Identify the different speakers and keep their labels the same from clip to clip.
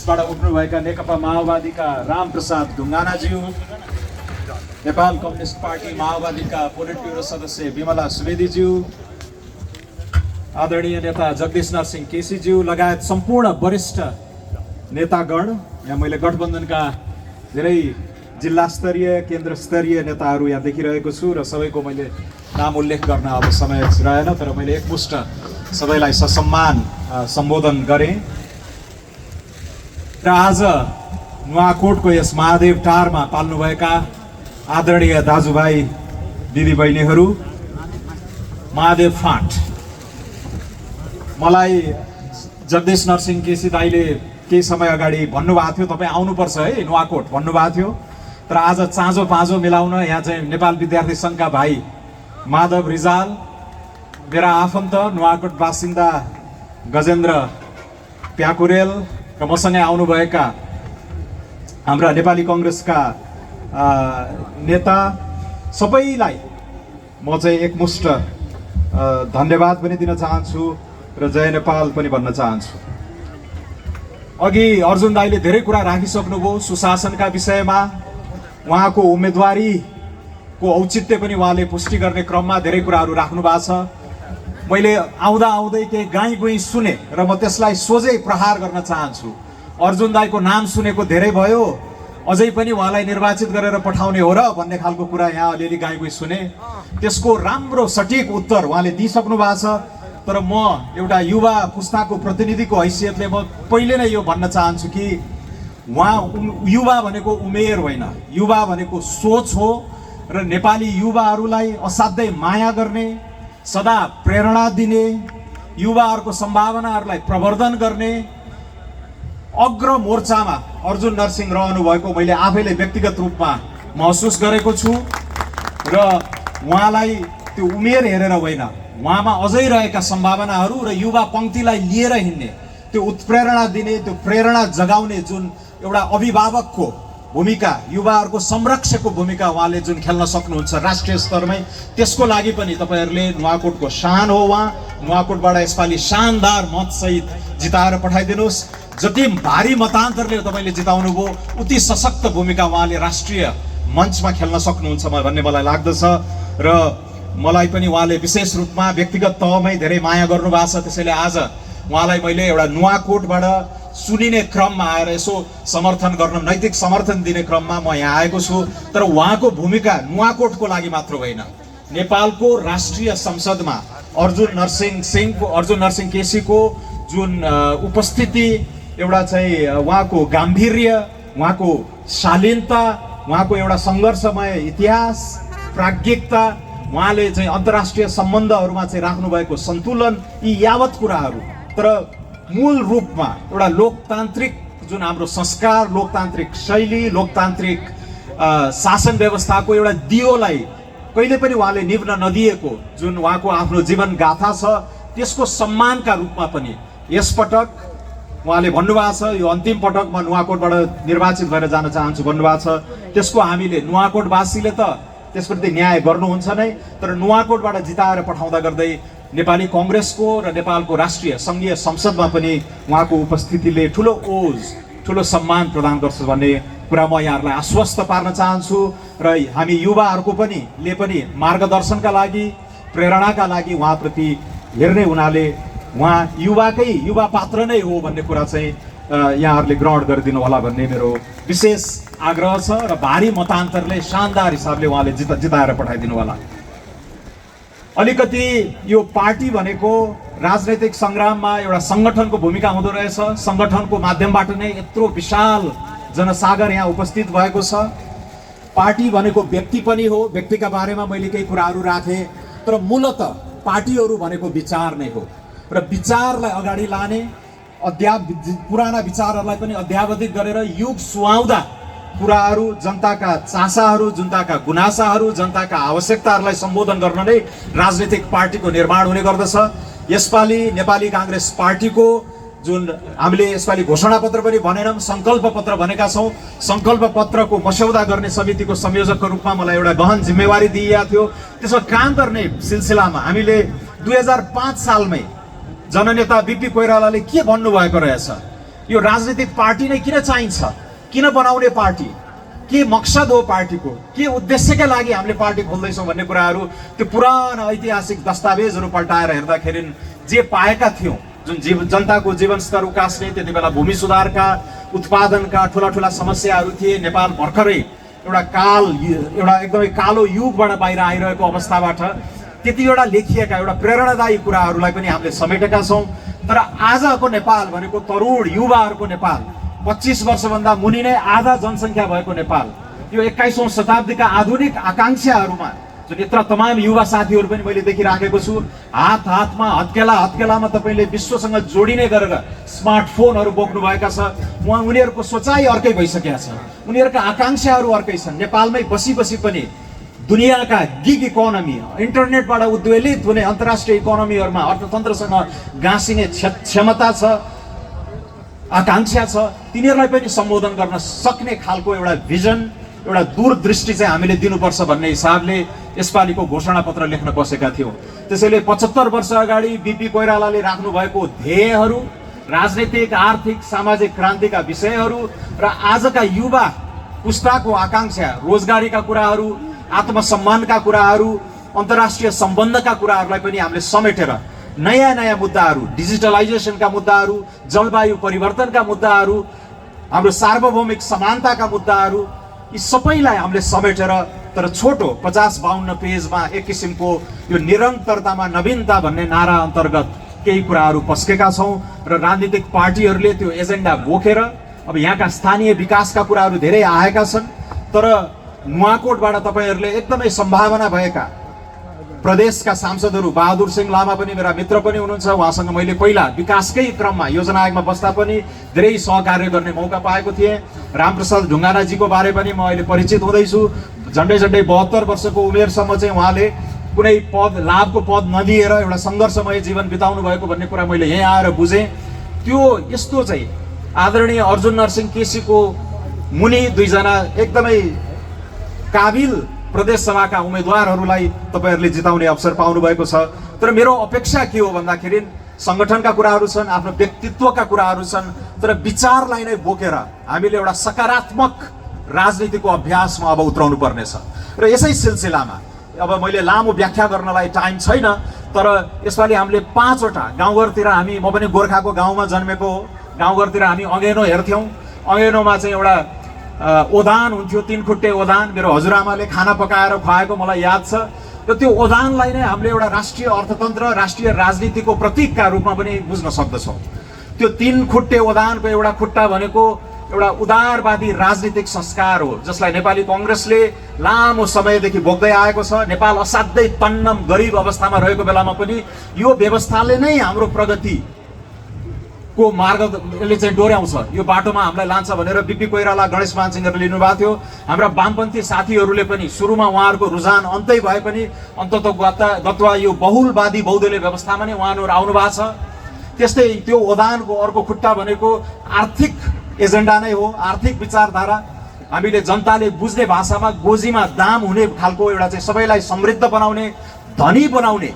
Speaker 1: काङ्ग्रेसबाट उठ्नुभएका नेकपा माओवादीका रामप्रसाद ढुङ्गानाज्यू, नेपाल कम्युनिस्ट पार्टी माओवादीका पोलिट ब्युरो सदस्य विमला सुवेदीज्यू, आदरणीय नेता जगदीश नरसिंह केसीज्यू लगायत सम्पूर्ण वरिष्ठ नेतागण, यहाँ मैले गठबन्धनका धेरै जिल्ला स्तरीय केन्द्र स्तरीय नेताहरू यहाँ देखिरहेको छु र सबैको मैले नाम उल्लेख गर्न अब समय रहेन, तर मैले एकमुष्ट सबैलाई ससम्मान सम्बोधन गरेँ। र आज नुवाकोटको यस महादेव टारमा पाल्नुभएका आदरणीय दाजुभाइ दिदीबहिनीहरू, महादेव फाँट, मलाई जगदीश नरसिंह केसी दाइले केही समय अगाडि भन्नुभएको थियो तपाईँ आउनुपर्छ है नुवाकोट भन्नुभएको थियो, तर आज चाँजो पाँजो मिलाउन यहाँ चाहिँ नेपाल विद्यार्थी सङ्घका भाइ माधव रिजाल, मेरा आफन्त नुवाकोट बासिन्दा गजेन्द्र प्याकुरेल र मसँगै आउनुभएका हाम्रा नेपाली कङ्ग्रेसका नेता सबैलाई म चाहिँ एकमुष्ट धन्यवाद पनि दिन चाहन्छु र जय नेपाल पनि भन्न चाहन्छु। अघि अर्जुन दाइले धेरै कुरा राखिसक्नुभयो सुशासनका विषयमा, उहाँको उम्मेदवारीको औचित्य पनि उहाँले पुष्टि गर्ने क्रममा धेरै कुराहरू राख्नु भएको छ। मैले आउँदा आउँदै केही गाई गुई सुने र म त्यसलाई सोझै प्रहार गर्न चाहन्छु। अर्जुन दाइको नाम सुनेको धेरै भयो, अझै पनि उहाँलाई निर्वाचित गरेर पठाउने हो र भन्ने खालको कुरा यहाँ अलिअलि गाई गुई सुने। त्यसको राम्रो सठिक उत्तर उहाँले दिइसक्नु भएको छ, तर म एउटा युवा पुस्ताको प्रतिनिधिको हैसियतले म पहिले नै यो भन्न चाहन्छु कि युवा भनेको उमेर होइन, युवा भनेको सोच हो र नेपाली युवाहरूलाई असाध्यै माया गर्ने, सदा प्रेरणा दिने, युवाहरूको सम्भावनाहरूलाई प्रवर्धन गर्ने अग्र मोर्चामा अर्जुन नरसिंह रहनु भएको मैले आफैले व्यक्तिगत रूपमा महसुस गरेको छु। र उहाँलाई त्यो उमेर हेरेर होइन, उहाँमा अझै रहेका सम्भावनाहरू र युवा पङ्क्तिलाई लिएर हिँड्ने, त्यो उत्प्रेरणा दिने, त्यो प्रेरणा जगाउने जुन एउटा अभिभावकको भूमिका, युवाहरूको संरक्षकको भूमिका उहाँले जुन खेल्न सक्नुहुन्छ राष्ट्रिय स्तरमै, त्यसको लागि पनि तपाईँहरूले नुवाकोटको शान हो। उहाँ नुवाकोटबाट यसपालि शानदार मतसहित जिताएर पठाइदिनुहोस्। जति भारी मतान्तरले तपाईँले जिताउनु भयो उति सशक्त भूमिका उहाँले राष्ट्रिय मञ्चमा खेल्न सक्नुहुन्छ भन्ने मलाई लाग्दछ। र मलाई पनि उहाँले विशेष रूपमा व्यक्तिगत तहमै धेरै माया गर्नुभएको छ, त्यसैले आज उहाँलाई मैले एउटा नुवाकोटबाट सुनिने क्रममा आएर यसो समर्थन गर्न, नैतिक समर्थन दिने क्रममा म यहाँ आएको छु। तर उहाँको भूमिका नुवाकोटको लागि मात्र होइन, नेपालको राष्ट्रिय संसदमा अर्जुन नरसिंह केसीको जुन उपस्थिति, एउटा चाहिँ उहाँको गाम्भीर्य, उहाँको शालीनता, उहाँको एउटा सङ्घर्षमय इतिहास, प्राज्ञिकता, उहाँले चाहिँ अन्तर्राष्ट्रिय सम्बन्धहरूमा चाहिँ राख्नुभएको सन्तुलन, यी यावत कुराहरू, तर मूल रूपमा एउटा लोकतान्त्रिक जुन हाम्रो संस्कार, लोकतान्त्रिक शैली, लोकतान्त्रिक शासन व्यवस्थाको एउटा दियोलाई कहिले पनि उहाँले निभ्न नदिएको जुन उहाँको आफ्नो जीवन गाथा छ, त्यसको सम्मानका रूपमा पनि यसपटक उहाँले भन्नुभएको छ यो अन्तिम पटक म नुवाकोटबाट निर्वाचित भएर जान चाहन्छु भन्नुभएको छ। त्यसको हामीले नुवाकोटवासीले त त्यसप्रति न्याय गर्नुहुन्छ नै, तर नुवाकोटबाट जिताएर पठाउँदा गर्दै नेपाली कङ्ग्रेसको र नेपालको राष्ट्रिय सङ्घीय संसदमा पनि उहाँको उपस्थितिले ठुलो ओज, ठुलो सम्मान प्रदान गर्छ भन्ने कुरा म यहाँहरूलाई आश्वस्त पार्न चाहन्छु। र हामी युवाहरूको पनि मार्गदर्शनका लागि, प्रेरणाका लागि उहाँप्रति हेर्ने हुनाले उहाँ युवा पात्र नै हो भन्ने कुरा चाहिँ यहाँहरूले ग्रहण गरिदिनु होला भन्ने मेरो विशेष आग्रह छ। र भारी मतान्तरले शानदार हिसाबले उहाँले जिताएर पठाइदिनु होला। अलिकति यो पार्टी भनेको राजनैतिक सङ्ग्राममा एउटा सङ्गठनको भूमिका हुँदो रहेछ, सङ्गठनको माध्यमबाट नै यत्रो विशाल जनसागर यहाँ उपस्थित भएको छ। पार्टी भनेको व्यक्ति पनि हो, व्यक्तिका बारेमा मैले केही कुराहरू राखेँ, तर मूलत पार्टीहरू भनेको विचार नै हो र विचारलाई अगाडि लाने, पुराना विचारहरूलाई पनि अध्यावधिक गरेर युग सुहाउँदा कुराहरू, जनताका चासाहरू, जनताका गुनासाहरू, जनताका आवश्यकताहरूलाई सम्बोधन गर्न नै राजनीतिक पार्टीको निर्माण हुने गर्दछ। यसपालि नेपाली काङ्ग्रेस पार्टीको जुन हामीले यसपालि घोषणापत्र पनि भनेनौँ, सङ्कल्प पत्र भनेका छौँ। सङ्कल्प पत्रको मस्यौदा गर्ने समितिको संयोजकको रूपमा मलाई एउटा गहन जिम्मेवारी दिइएको थियो। त्यसमा काम गर्ने सिलसिलामा हामीले 2005 सालमै जननेता बिपी कोइरालाले के भन्नुभएको रहेछ, यो राजनीतिक पार्टी नै किन चाहिन्छ, किन बनाउने पार्टी, के मकसद हो पार्टीको, के उद्देश्यका लागि हामीले पार्टी खोल्दैछौँ भन्ने कुराहरू त्यो पुरानो ऐतिहासिक दस्तावेजहरू पल्टाएर हेर्दाखेरि जे पाएका थियौँ, जुन जनताको जीवनस्तर उकास्ने, त्यति बेला भूमि सुधारका, उत्पादनका ठुला ठुला समस्याहरू थिए। नेपाल भर्खरै एउटा एकदमै कालो युगबाट बाहिर आइरहेको अवस्थाबाट त्यतिवटा लेखिएका एउटा प्रेरणादायी कुराहरूलाई पनि हामीले समेटेका छौँ। तर आजको नेपाल भनेको तरुण युवाहरूको नेपाल, 25 वर्षभन्दा मुनि नै आधा जनसङ्ख्या भएको नेपाल, यो 21औं शताब्दीका आधुनिक आकांक्षाहरूमा जुन यत्र तमाम युवा साथीहरू पनि मैले देखिराखेको छु, हात हातमा हत्केलामा तपाईँले विश्वसँग जोडिने गरेर स्मार्टफोनहरू बोक्नुभएका छ। उनीहरूको सोचाइ अर्कै भइसकेका छ, उनीहरूका आकांक्षाहरू अर्कै छन्। नेपालमै बसी पनि दुनियाँका गिग इकोनोमी, इन्टरनेटबाट उद्वेलित हुने अन्तर्राष्ट्रिय इकोनोमीहरूमा अर्थतन्त्रसँग गाँसिने क्षमता छ, आकांक्षा छ। तिनीहरूलाई पनि सम्बोधन गर्न सक्ने खालको एउटा भिजन, एउटा दूरदृष्टि चाहिँ हामीले दिनुपर्छ भन्ने हिसाबले यसपालिको घोषणापत्र लेख्न बसेका थियौँ। त्यसैले 75 वर्ष अगाडि बिपी कोइरालाले राख्नुभएको ध्येयहरू, राजनीतिक, आर्थिक, सामाजिक क्रान्तिका विषयहरू र आजका युवा पुस्ताको आकांक्षा, रोजगारीका कुराहरू, आत्मसम्मानका कुराहरू, अन्तर्राष्ट्रिय सम्बन्धका कुराहरूलाई पनि हामीले समेटेर नयाँ मुद्दाहरू, डिजिटलाइजेसनका मुद्दाहरू, जलवायु परिवर्तनका मुद्दाहरू, हाम्रो सार्वभौमिक समानताका मुद्दाहरू, यी सबैलाई हामीले समेटेर तर छोटो 50-52 पेजमा एक किसिमको यो निरन्तरतामा नवीनता भन्ने नारा अन्तर्गत केही कुराहरू पस्केका छौँ र राजनीतिक पार्टीहरूले त्यो एजेन्डा बोकेर अब यहाँका स्थानीय विकासका कुराहरू धेरै आएका छन्। तर नुवाकोटबाट तपाईँहरूले एकदमै सम्भावना भएका प्रदेशका सांसदहरू, बहादुर सिंह लामा पनि मेरा मित्र पनि हुनुहुन्छ, उहाँसँग मैले पहिला विकासकै क्रममा योजना आयोगमा बस्दा पनि धेरै सहकार्य गर्ने मौका पाएको थिएँ। रामप्रसाद ढुङ्गानाजीको बारे पनि म अहिले परिचित हुँदैछु। झन्डै 72 वर्षको उमेरसम्म चाहिँ उहाँले कुनै लाभको पद नलिएर एउटा सङ्घर्षमय जीवन बिताउनु भएको भन्ने कुरा मैले यहीँ आएर बुझेँ। त्यो यस्तो चाहिँ आदरणीय अर्जुन नरसिंह केसीको मुनि दुईजना एकदमै काबिल प्रदेश सभाका उम्मेदवारहरूलाई तपाईँहरूले जिताउने अवसर पाउनु भएको छ। तर मेरो अपेक्षा के हो भन्दाखेरि सङ्गठनका कुराहरू छन्, आफ्नो व्यक्तित्वका कुराहरू छन्, तर विचारलाई नै बोकेर हामीले एउटा सकारात्मक राजनीतिको अभ्यासमा अब उत्रनु पर्नेछ। र यसै सिलसिलामा अब मैले लामो व्याख्या गर्नलाई टाइम छैन, तर यसपालि हामीले 5वटा गाउँघरतिर म पनि गोर्खाको गाउँमा जन्मेको हो, गाउँघरतिर हामी अँगेनो हेर्थ्यौँ। अँगेनोमा चाहिँ एउटा ओदान हुन्थ्यो, 3 खुट्टे ओदान, मेरो हजुरआमाले खाना पकाएर खुवाएको मलाई याद छ। र त्यो ओदानलाई नै हामीले एउटा राष्ट्रिय अर्थतन्त्र, राष्ट्रिय राजनीतिको प्रतीकका रूपमा पनि बुझ्न सक्दछौँ। त्यो 3 खुट्टे ओदानको एउटा खुट्टा भनेको एउटा उदारवादी राजनीतिक संस्कार हो, जसलाई नेपाली काङ्ग्रेसले लामो समयदेखि बोक्दै आएको छ। नेपाल असाध्यै तन्नम गरिब अवस्थामा रहेको बेलामा पनि यो व्यवस्थाले नै हाम्रो प्रगतिको मार्गले चाहिँ डोर्याउँछ, यो बाटोमा हामीलाई लान्छ भनेर बिपी कोइराला, गणेश मान सिंहले लिनुभएको थियो। हाम्रा वामपन्थी साथीहरूले पनि सुरुमा उहाँहरूको रुझान अन्तै भए पनि अन्ततः यो बहुलवादी बहुदलीय व्यवस्थामा नै उहाँहरू आउनु भएको छ। त्यस्तै त्यो ओदानको अर्को खुट्टा भनेको आर्थिक एजेन्डा नै हो, आर्थिक विचारधारा। हामीले जनताले बुझ्ने भाषामा गोजीमा दाम हुने खालको एउटा चाहिँ सबैलाई समृद्ध बनाउने, धनी बनाउने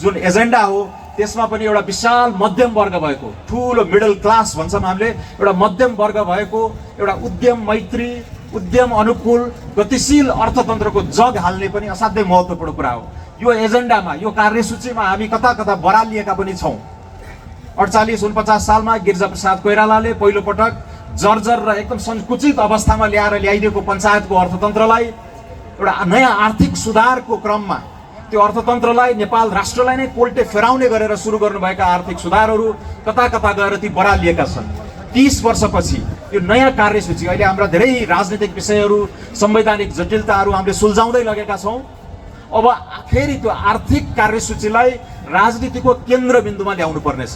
Speaker 1: जुन एजेन्डा हो, त्यसमा पनि एउटा विशाल मध्यम वर्ग भएको, ठुलो मिडल क्लास भन्छौँ हामीले, एउटा मध्यम वर्ग भएको, एउटा उद्यम मैत्री, उद्यम अनुकूल, गतिशील अर्थतन्त्रको जग हाल्ने पनि असाध्यै महत्त्वपूर्ण कुरा हो। यो एजेन्डामा, यो कार्यसूचीमा हामी कता बरालिएका पनि छौँ। 48-49 सालमा गिरिजाप्रसाद कोइरालाले पहिलोपटक जर्जर र एकदम सङ्कुचित अवस्थामा ल्याइदिएको पञ्चायतको अर्थतन्त्रलाई एउटा नयाँ आर्थिक सुधारको क्रममा त्यो अर्थतन्त्रलाई, नेपाल राष्ट्रलाई नै कोल्टे फेराउने गरेर सुरु गर्नुभएका आर्थिक सुधारहरू कता गएर ती बरालिएका छन्। 30 वर्षपछि यो नयाँ कार्यसूची, अहिले हाम्रा धेरै राजनीतिक विषयहरू, संवैधानिक जटिलताहरू हामीले सुल्झाउँदै लगेका छौँ। अब फेरि त्यो आर्थिक कार्यसूचीलाई राजनीतिको केन्द्रबिन्दुमा ल्याउनु पर्नेछ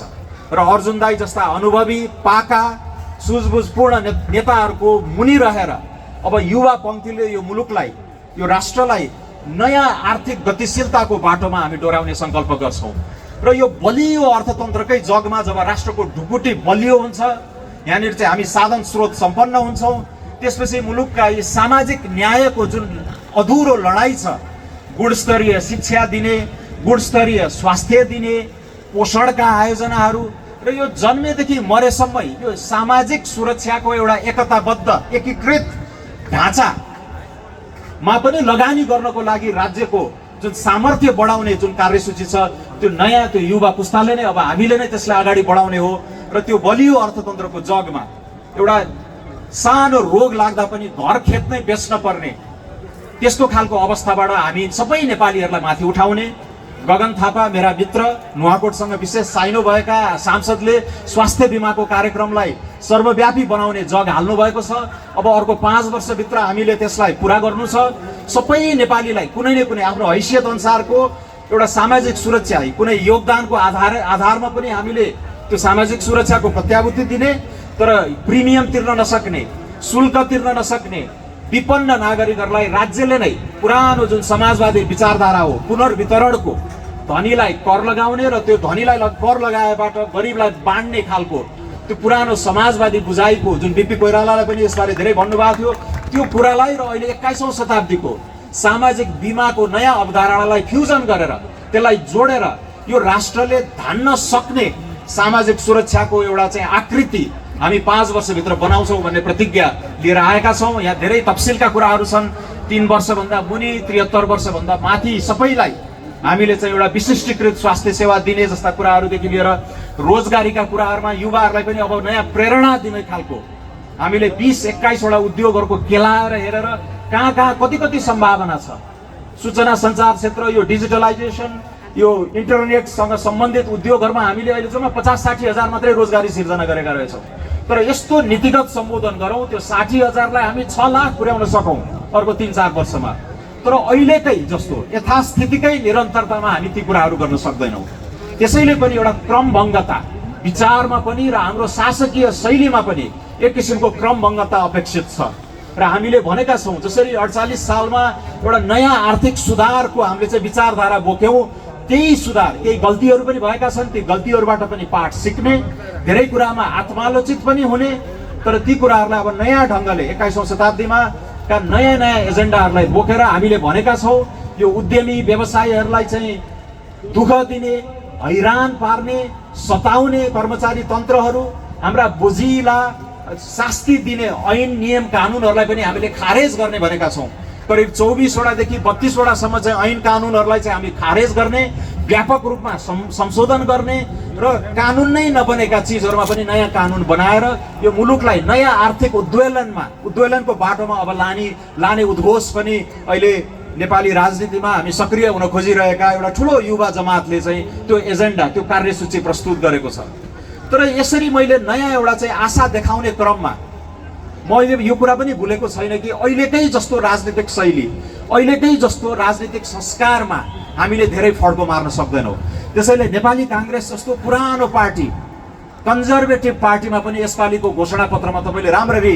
Speaker 1: र अर्जुन दाई जस्ता अनुभवी, पाका, सुझबुझपूर्ण नेताहरूको मुनि रहेर अब युवा पङ्क्तिले यो मुलुकलाई, यो राष्ट्रलाई नयाँ आर्थिक गतिशीलताको बाटोमा हामी डोर्याउने सङ्कल्प गर्छौँ। र यो बलियो अर्थतन्त्रकै जगमा जब राष्ट्रको ढुकुटी बलियो हुन्छ, यहाँनिर चाहिँ हामी साधन स्रोत सम्पन्न हुन्छौँ, त्यसपछि मुलुकका यी सामाजिक न्यायको जुन अधुरो लडाइँ छ, गुणस्तरीय शिक्षा दिने, गुणस्तरीय स्वास्थ्य दिने, पोषणका आयोजनाहरू, र यो जन्मेदेखि मरेसम्मै यो सामाजिक सुरक्षाको एउटा एकताबद्ध एकीकृत ढाँचामा पनि लगानी गर्नको लागि राज्यको जुन सामर्थ्य बढाउने जुन कार्यसूची छ त्यो नयाँ त्यो युवा पुस्ताले नै अब हामीले नै त्यसलाई अगाडि बढाउने हो र त्यो बलियो अर्थतन्त्रको जगमा एउटा सानो रोग लाग्दा पनि घर खेत नै बेच्न पर्ने त्यस्तो खालको अवस्थाबाट हामी सबै नेपालीहरूलाई माथि उठाउने। गगन थापा मेरा मित्र, नुवाकोटसँग विशेष साइनो भएका सांसदले स्वास्थ्य बिमाको कार्यक्रमलाई सर्वव्यापी बनाउने जग हाल्नु भएको छ। अब अर्को 5 वर्षभित्र हामीले त्यसलाई पुरा गर्नु छ। सबै नेपालीलाई कुनै न कुनै आफ्नो हैसियत अनुसारको एउटा सामाजिक सुरक्षा, कुनै योगदानको आधारमा पनि हामीले त्यो सामाजिक सुरक्षाको प्रत्याभूति दिने, तर प्रिमियम तिर्न नसक्ने, शुल्क तिर्न नसक्ने विपन्न नागरिकहरूलाई राज्यले नै पुरानो जुन समाजवादी विचारधारा हो पुनर्वितरणको धनीलाई कर लगाउने र त्यो धनीलाई कर लगाएबाट गरिबलाई बाँड्ने खालको त्यो पुरानो समाजवादी बुझाइको जुन बिपी कोइरालाले पनि यसबारे धेरै भन्नुभएको थियो, त्यो कुरालाई र अहिले 21औं शताब्दीको सामाजिक बीमाको नयाँ अवधारणालाई फ्युजन गरेर त्यसलाई जोडेर यो राष्ट्रले धान्न सक्ने सामाजिक सुरक्षाको एउटा चाहिँ आकृति हामी 5 वर्षभित्र बनाउँछौँ भन्ने प्रतिज्ञा लिएर आएका छौँ। यहाँ धेरै तफसिलका कुराहरू छन्। 3 वर्षभन्दा मुनि, 73 वर्षभन्दा माथि सबैलाई हामीले चाहिँ एउटा विशिष्टीकृत स्वास्थ्य सेवा दिने जस्ता कुराहरूदेखि लिएर रोजगारीका कुराहरूमा युवाहरूलाई पनि अब नयाँ प्रेरणा दिने खालको हामीले 20-21 वटा उद्योगहरूको केलाएर हेरेर कहाँ कहाँ कति सम्भावना छ। सूचना सञ्चार क्षेत्र, यो डिजिटलाइजेसन, यो इन्टरनेटसँग सम्बन्धित उद्योगहरूमा हामीले अहिले जम्मा 50-60 हजार मात्रै रोजगारी सिर्जना गरेका रहेछौँ। तर यस्तो नीतिगत सम्बोधन गरौँ त्यो 60 हजारलाई हामी 6 लाख पुर्याउन सकौँ अर्को 3-4 वर्षमा। तर अहिलेकै जस्तो यथास्थितिकै निरन्तरतामा हामी ती कुराहरू गर्न सक्दैनौँ। त्यसैले पनि एउटा क्रमभङ्गता विचारमा पनि र हाम्रो शासकीय शैलीमा पनि एक किसिमको क्रमभङ्गता अपेक्षित छ। र हामीले भनेका छौँ जसरी 48 सालमा एउटा नयाँ आर्थिक सुधारको हामीले चाहिँ विचारधारा बोक्यौँ, त्यही सुधार, केही गल्तीहरू पनि भएका छन्, ती गल्तीहरूबाट पनि पाठ सिक्ने, धेरै कुरामा आत्मालोचित पनि हुने, तर ती कुराहरूलाई अब नयाँ ढङ्गले 21औं शताब्दीमा का नयाँ एजेन्डाहरूलाई बोकेर हामीले भनेका छौँ यो उद्यमी व्यवसायीहरूलाई चाहिँ दुःख दिने, हैरान पार्ने, सताउने कर्मचारी तन्त्रहरू, हाम्रा बोझिला शास्ति दिने ऐन नियम कानुनहरूलाई पनि हामीले खारेज गर्ने भनेका छौँ। करिब 24 वटादेखि 32 वटासम्म चाहिँ ऐन कानुनहरूलाई चाहिँ हामी खारेज गर्ने, व्यापक रूपमा संशोधन गर्ने र कानुन नै नबनेका चिजहरूमा पनि नयाँ कानुन बनाएर यो मुलुकलाई नयाँ आर्थिक उद्वेलनको बाटोमा अब लाने उद्घोष पनि अहिले नेपाली राजनीतिमा हामी सक्रिय हुन खोजिरहेका एउटा ठुलो युवा जमातले चाहिँ त्यो एजेन्डा, त्यो कार्यसूची प्रस्तुत गरेको छ। तर यसरी मैले नयाँ एउटा चाहिँ आशा देखाउने क्रममा मैले यो कुरा पनि भुलेको छैन कि अहिलेकै जस्तो राजनीतिक शैली, अहिलेकै जस्तो राजनीतिक संस्कारमा हामीले धेरै फड्को मार्न सक्दैनौँ। त्यसैले नेपाली काङ्ग्रेस जस्तो पुरानो पार्टी, कन्जर्भेटिभ पार्टीमा पनि यसपालिको घोषणापत्रमा तपाईँले राम्ररी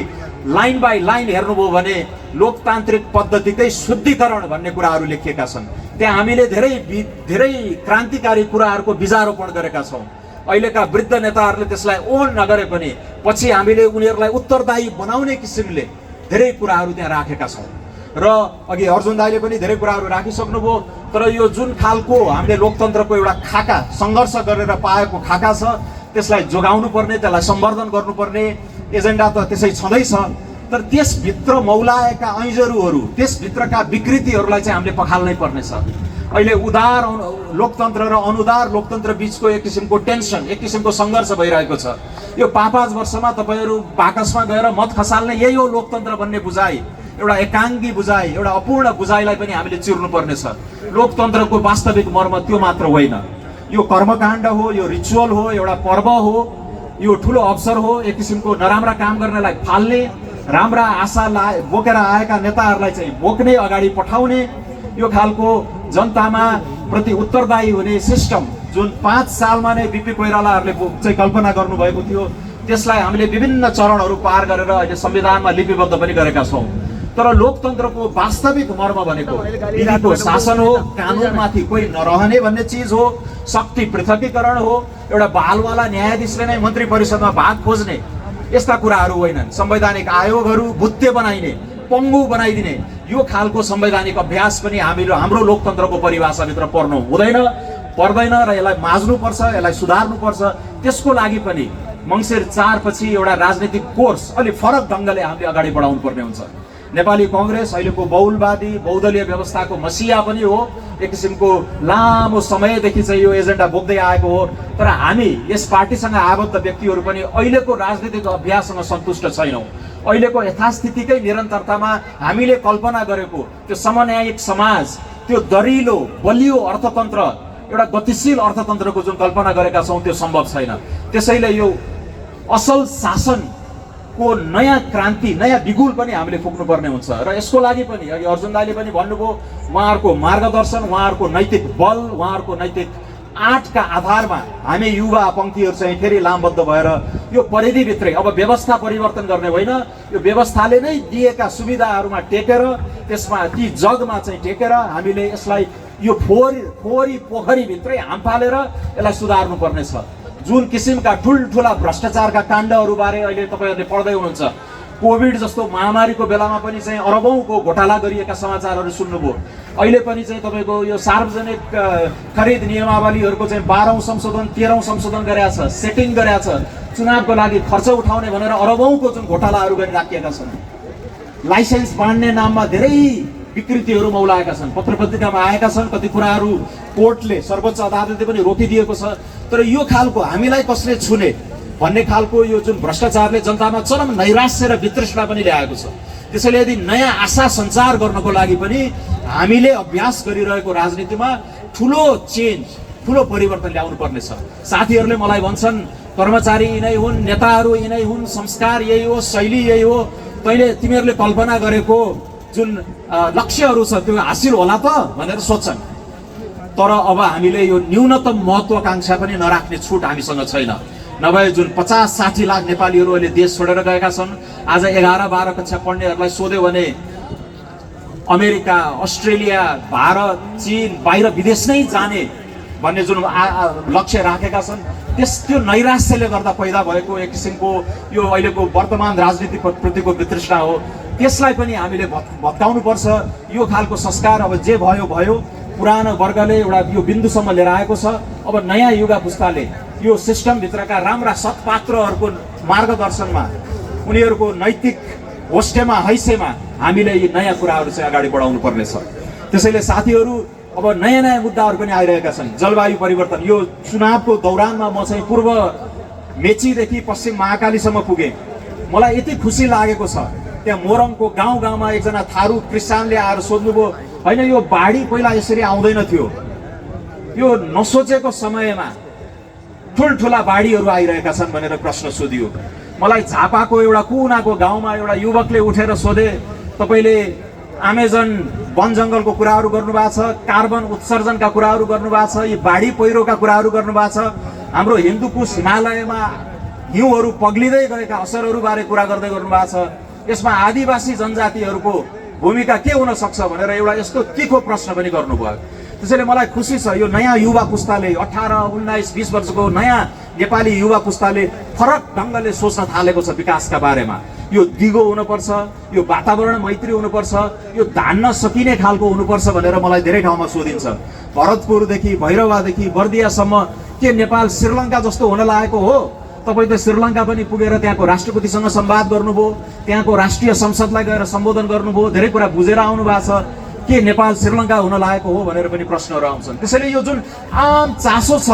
Speaker 1: लाइन बाई लाइन हेर्नुभयो भने लोकतान्त्रिक पद्धतिकै शुद्धिकरण भन्ने कुराहरू लेखिएका छन्। त्यहाँ हामीले धेरै क्रान्तिकारी कुराहरूको बीजारोपण गरेका छौँ। अहिलेका वृद्ध नेताहरूले त्यसलाई ओन नगरे पनि पछि हामीले उनीहरूलाई उत्तरदायी बनाउने किसिमले धेरै कुराहरू त्यहाँ राखेका छौँ। र अघि अर्जुन दाइले पनि धेरै कुराहरू राखिसक्नुभयो। तर यो जुन खालको हामीले लोकतन्त्रको एउटा खाका सङ्घर्ष गरेर पाएको खाका छ त्यसलाई जोगाउनु पर्ने, त्यसलाई सम्वर्धन गर्नुपर्ने एजेन्डा त त्यसै छँदैछ। तर त्यसभित्र मौलाएका ऐँजरूहरू, त्यसभित्रका विकृतिहरूलाई चाहिँ हामीले पखाल्नै पर्नेछ। अहिले उदार लोकतन्त्र र अनुदार लोकतन्त्र बिचको एक किसिमको टेन्सन, एक किसिमको सङ्घर्ष भइरहेको छ। यो 5-5 वर्षमा तपाईँहरू बाकसमा गएर मत खसाल्ने यही हो लोकतन्त्र भन्ने बुझाइ, एउटा एकाङ्गी बुझाइ, एउटा अपूर्ण बुझाइलाई पनि हामीले चिर्नु पर्नेछ। लोकतन्त्रको वास्तविक मर्म त्यो मात्र होइन। यो कर्मकाण्ड हो, यो रिचुअल हो, एउटा पर्व हो, यो ठुलो अवसर हो। एक किसिमको नराम्रा काम गर्नेलाई फाल्ने, राम्रा आशा बोकेर आएका नेताहरूलाई चाहिँ बोक्ने, अगाडि पठाउने, यो खालको जनतामा प्रति उत्तरदायी हुने सिस्टम जुन 5 सालमा नै बिपी कोइरालाहरूले चाहिँ कल्पना गर्नुभएको थियो, त्यसलाई हामीले विभिन्न चरणहरू पार गरेर अहिले संविधानमा लिपिबद्ध पनि गरेका छौँ। तर लोकतन्त्रको वास्तविक मर्म भनेको विधिको शासन हो, कानुनमाथि कोही नरहने भन्ने चिज हो, शक्ति पृथकीकरण हो, एउटा बालवाला न्यायाधीशले नै मन्त्री परिषदमा भाग खोज्ने यस्ता कुराहरू होइनन्। संवैधानिक आयोगहरू भुत्ते बनाइने, पङ्गु बनाइदिने यो खालको संवैधानिक अभ्यास पनि हाम्रो लोकतन्त्रको परिभाषाभित्र पर्नु हुँदैन। पर्दैन र यसलाई माझ्नुपर्छ, यसलाई सुधार्नुपर्छ। त्यसको लागि पनि मङ्सिर 4 पछि एउटा राजनीतिक कोर्स अलि फरक ढङ्गले हामीले अगाडि बढाउनु पर्ने हुन्छ। नेपाली कङ्ग्रेस अहिलेको बहुलवादी बहुदलीय व्यवस्थाको मसिया पनि हो, एक किसिमको लामो समयदेखि चाहिँ यो एजेन्डा बोक्दै आएको हो। तर हामी यस पार्टीसँग आबद्ध व्यक्तिहरू पनि अहिलेको राजनीतिक अभ्याससँग सन्तुष्ट छैनौँ। अहिलेको यथास्थितिकै निरन्तरतामा हामीले कल्पना गरेको त्यो समन्यायिक समाज, त्यो दरिलो बलियो अर्थतन्त्र, एउटा गतिशील अर्थतन्त्रको जुन कल्पना गरेका छौँ त्यो सम्भव छैन। त्यसैले यो असल शासनको नयाँ क्रान्ति, नयाँ बिगुल पनि हामीले फुक्नुपर्ने हुन्छ। र यसको लागि पनि अघि अर्जुन दाइले पनि भन्नुभयो, उहाँहरूको मार्गदर्शन, उहाँहरूको नैतिक बल, उहाँहरूको नैतिक आँटका आधारमा हामी युवा पङ्क्तिहरू चाहिँ फेरि लामबद्ध भएर यो परिधिभित्रै अब व्यवस्था परिवर्तन गर्ने होइन, यो व्यवस्थाले नै दिएका सुविधाहरूमा टेकेर, त्यसमा ती जगमा चाहिँ टेकेर हामीले यसलाई यो फोहोरी पोखरीभित्रै हाम्फालेर यसलाई सुधार्नु पर्नेछ। जुन किसिमका ठुल्ठुला भ्रष्टाचारका काण्डहरूबारे अहिले तपाईँहरूले पढ्दै हुनुहुन्छ, कोभिड जस्तो महामारीको बेलामा पनि चाहिँ अरबौँको घोटाला गरिएका समाचारहरू सुन्नुभयो। अहिले पनि चाहिँ तपाईँको यो सार्वजनिक खरिद नियमावलीहरूको चाहिँ 12औं संशोधन 13औं संशोधन गरेका छ, सेटिङ गरेका छ, चुनावको लागि खर्च उठाउने भनेर अरबौँको जुन घोटालाहरू गरिराखिएका छन्। लाइसेन्स बाँड्ने नाममा धेरै विकृतिहरू मौलाएका छन्, पत्र पत्रिकामा आएका छन्, कति कुराहरू कोर्टले, सर्वोच्च अदालतले पनि रोकिदिएको छ। तर यो खालको हामीलाई कसले छुने भन्ने खालको यो जुन भ्रष्टाचारले जनतामा चरम नैराश्य र वितृष्णा पनि ल्याएको छ। त्यसैले यदि नयाँ आशा सञ्चार गर्नको लागि पनि हामीले अभ्यास गरिरहेको राजनीतिमा ठुलो चेन्ज, ठुलो परिवर्तन ल्याउनु पर्नेछ। साथीहरूले मलाई भन्छन् कर्मचारी यिनै हुन्, नेताहरू यिनै हुन्, संस्कार यही हो, शैली यही हो, तैँले तिमीहरूले कल्पना गरेको जुन लक्ष्यहरू छ त्यो हासिल होला त भनेर सोध्छन्। तर अब हामीले यो न्यूनतम महत्त्वाकांक्षा पनि नराख्ने छुट हामीसँग छैन। नभए जुन 50-60 लाख नेपालीहरू अहिले देश छोडेर गएका छन्, आज 11-12 कक्षा पढ्नेहरूलाई सोध्यो भने अमेरिका, अस्ट्रेलिया, भारत, चीन, बाहिर विदेश नै जाने भन्ने जुन लक्ष्य राखेका छन्, त्यो नैराश्यले गर्दा पैदा भएको एक किसिमको यो अहिलेको वर्तमान राजनीति प्रतिको वितृष्णा हो। त्यसलाई पनि हामीले भत्काउनुपर्छ। यो खालको संस्कार अब जे भयो भयो, पुरानो वर्गले एउटा यो बिन्दुसम्म लिएर आएको छ। अब नयाँ युवा पुस्ताले यो सिस्टमभित्रका राम्रा सत्पात्रहरूको मार्गदर्शनमा, उनीहरूको नैतिक होस्टेमा हैसेमा हामीले यी नयाँ कुराहरू चाहिँ अगाडि बढाउनु पर्नेछ। त्यसैले साथीहरू अब नयाँ नयाँ मुद्दाहरू पनि आइरहेका छन्। जलवायु परिवर्तन, यो चुनावको दौरानमा म चाहिँ पूर्व मेचीदेखि पश्चिम महाकालीसम्म पुगेँ। मलाई यति खुसी लागेको छ, त्यहाँ मोरङको गाउँ गाउँमा एकजना थारू क्रिस्चियनले आएर सोध्नुभयो, होइन यो बाढी पहिला यसरी आउँदैन थियो, यो नसोचेको समयमा ठुल्ठुला बाढीहरू आइरहेका छन् भनेर प्रश्न सोधियो। मलाई झापाको एउटा कुनाको गाउँमा एउटा युवकले उठेर सोधे, तपाईँले अमेजन वन जङ्गलको कुराहरू गर्नुभएको छ, कार्बन उत्सर्जनका कुराहरू गर्नुभएको छ, यी बाढी पहिरोका कुराहरू गर्नुभएको छ, हाम्रो हिन्दुकुश हिमालयमा हिउँहरू पग्लिँदै गएका असरहरूबारे कुरा गर्दै गर्नुभएको छ, यसमा आदिवासी जनजातिहरूको भूमिका के हुन सक्छ भनेर एउटा यस्तो तिखो प्रश्न पनि गर्नुभयो। त्यसैले मलाई खुसी छ, यो नयाँ युवा पुस्ताले 18, 19, 20 वर्षको नयाँ नेपाली युवा पुस्ताले फरक ढङ्गले सोच्न थालेको छ विकासका बारेमा। यो दिगो हुनुपर्छ, यो वातावरण मैत्री हुनुपर्छ, यो धान्न सकिने खालको हुनुपर्छ भनेर मलाई धेरै ठाउँमा सोधिन्छ। भरतपुरदेखि भैरवादेखि बर्दियासम्म के नेपाल श्रीलङ्का जस्तो हुन लागेको हो? तपाईँ त श्रीलङ्का पनि पुगेर त्यहाँको राष्ट्रपतिसँग संवाद गर्नुभयो, त्यहाँको राष्ट्रिय संसदलाई गएर सम्बोधन गर्नुभयो, धेरै कुरा बुझेर आउनु भएको छ। के नेपाल श्रीलङ्का हुन लागेको हो भनेर पनि प्रश्नहरू आउँछन्। त्यसैले यो जुन आम चासो छ,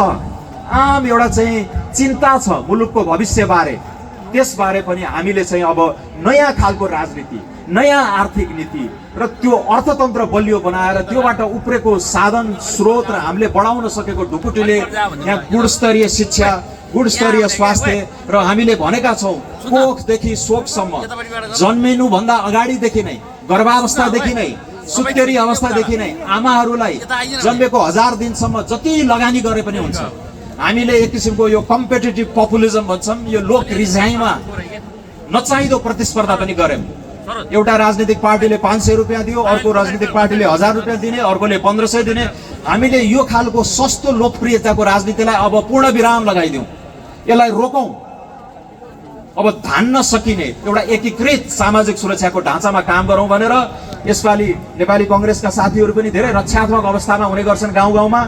Speaker 1: आम एउटा चाहिँ चिन्ता छ मुलुकको भविष्यबारे, त्यसबारे पनि हामीले चाहिँ अब नयाँ खालको राजनीति, नयाँ आर्थिक नीति र त्यो अर्थतन्त्र बलियो बनाएर त्योबाट उब्रेको साधन स्रोत र हामीले बढाउन सकेको ढुकुटीले यहाँ गुणस्तरीय शिक्षा, गुणस्तरीय स्वास्थ्य र हामीले भनेका छौँ कोखदेखि शोकसम्म जन्मिनुभन्दा अगाडिदेखि नै, गर्भावस्थादेखि नै, सुत्केरी अवस्थादेखि नै आमाहरूलाई जन्मेको 1000 दिनसम्म जति लगानी गरे पनि हुन्छ। हामीले एक किसिमको यो कम्पिटेटिभ पपुलिजम भन्छौँ, यो लोक रिझाइमा नचाहिँदो प्रतिस्पर्धा पनि गऱ्यौँ। एउटा राजनीतिक पार्टीले 500 रुपियाँ दियो, अर्को राजनीतिक पार्टीले 1000 रुपियाँ दिने, अर्कोले 1500 दिने। हामीले यो खालको सस्तो लोकप्रियताको राजनीतिलाई अब पूर्ण विराम लगाइदिउँ, यसलाई रोकौँ। अब धान्न सकिने एउटा एकीकृत सामाजिक सुरक्षाको ढाँचामा काम गरौँ भनेर यसपालि नेपाली कङ्ग्रेसका साथीहरू पनि धेरै रक्षात्मक अवस्थामा हुने गर्छन्। गाउँ गाउँमा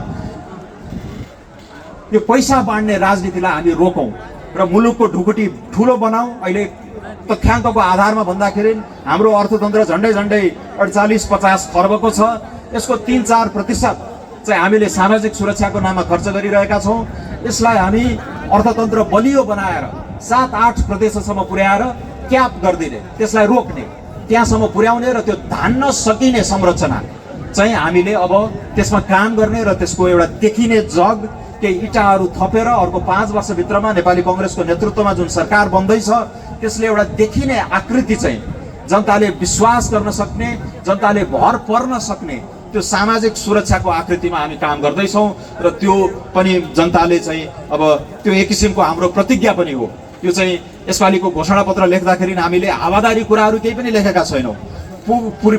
Speaker 1: यो पैसा बाँड्ने राजनीतिलाई हामी रोकौँ र मुलुकको ढुकुटी ठुलो बनाऊ। अहिले तथ्याङ्कको आधारमा भन्दाखेरि हाम्रो अर्थतन्त्र झन्डै 48-50 खर्बको छ। यसको 3-4% चाहिँ हामीले सामाजिक सुरक्षाको नाममा खर्च गरिरहेका छौँ। यसलाई हामी अर्थतन्त्र बलियो बनाएर 7-8 प्रदेशसम्म पुर्याएर क्याप गरिदिने, त्यसलाई रोक्ने, त्यहाँसम्म पुर्याउने र त्यो धान्न सकिने संरचना चाहिँ हामीले अब त्यसमा काम गर्ने र त्यसको एउटा देखिने जग केही इँटाहरू थपेर अर्को 5 वर्षभित्रमा नेपाली कङ्ग्रेसको नेतृत्वमा जुन सरकार बन्दैछ त्यसले एउटा देखिने आकृति चाहिँ जनताले विश्वास गर्न सक्ने, जनताले भर पर्न सक्ने त्यो सामाजिक सुरक्षाको आकृतिमा हामी काम गर्दैछौँ र त्यो पनि जनताले चाहिँ अब त्यो एक किसिमको हाम्रो प्रतिज्ञा पनि हो। यो चाहिँ यसपालिको घोषणापत्र लेख्दाखेरि हामीले हावादारी कुराहरू केही पनि लेखेका छैनौँ।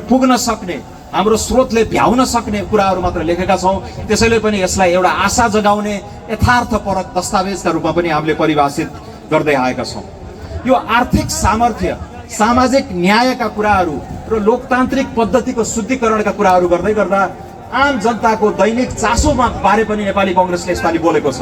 Speaker 1: पुग्न सक्ने, हाम्रो स्रोतले भ्याउन सक्ने कुराहरू मात्र लेखेका छौँ। त्यसैले पनि यसलाई एउटा आशा जगाउने यथार्थपरक दस्तावेजका रूपमा पनि हामीले परिभाषित गर्दै आएका छौँ। यो आर्थिक सामर्थ्य, सामाजिक न्यायका कुराहरू र लोकतान्त्रिक पद्धतिको शुद्धिकरणका कुराहरू गर्दै गर्दा आम जनताको दैनिक चासोमा बारे पनि नेपाली कङ्ग्रेसले यसपालि बोलेको छ।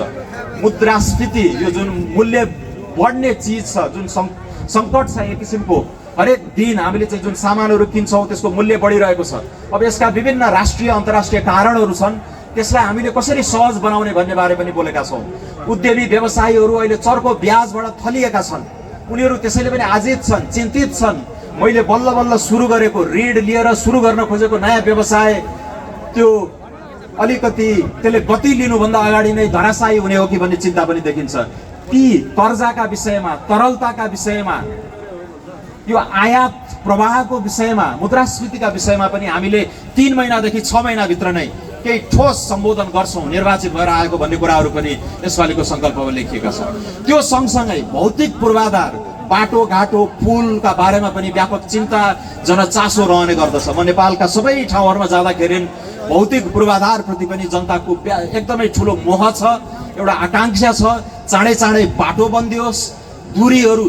Speaker 1: मुद्रास्फीति, यो जुन मूल्य बढ्ने चिज छ, जुन सङ्कट छ एक किसिमको, हरेक दिन हामीले चाहिँ जुन सामानहरू किन्छौँ त्यसको मूल्य बढिरहेको छ। अब यसका विभिन्न राष्ट्रिय अन्तर्राष्ट्रिय कारणहरू छन्, त्यसलाई हामीले कसरी सहज बनाउने भन्ने बारे पनि बोलेका छौँ। उद्यमी व्यवसायीहरू अहिले चर्को ब्याजबाट थलिएका छन्, उनीहरू त्यसैले पनि आजित छन्, चिन्तित छन्। मैले बल्ल बल्ल सुरु गरेको, ऋण लिएर सुरु गर्न खोजेको नयाँ व्यवसाय त्यो अलिकति त्यसले गति लिनुभन्दा अगाडि नै धराशायी हुने हो कि भन्ने चिन्ता पनि देखिन्छ। ती कर्जाका विषयमा, तरलताका विषयमा, यो आयात प्रवाहको विषयमा, मुद्रास्फीतिका विषयमा पनि हामीले 3 महिनादेखि 6 महिनाभित्र नै केही ठोस सम्बोधन गर्छौँ, निर्वाचित भएर आएको भन्ने कुराहरू पनि यसपालिको सङ्कल्पमा लेखिएका छन्। त्यो सँगसँगै भौतिक पूर्वाधार, बाटोघाटो, पुलका बारेमा पनि व्यापक चिन्ता जनचासो रहने गर्दछ। म नेपालका सबै ठाउँहरूमा जाँदाखेरि भौतिक पूर्वाधारप्रति पनि जनताको एकदमै ठुलो मोह छ, एउटा आकाङ्क्षा छ। चाँडै चाँडै बाटो बनिदियोस्, दूरीहरू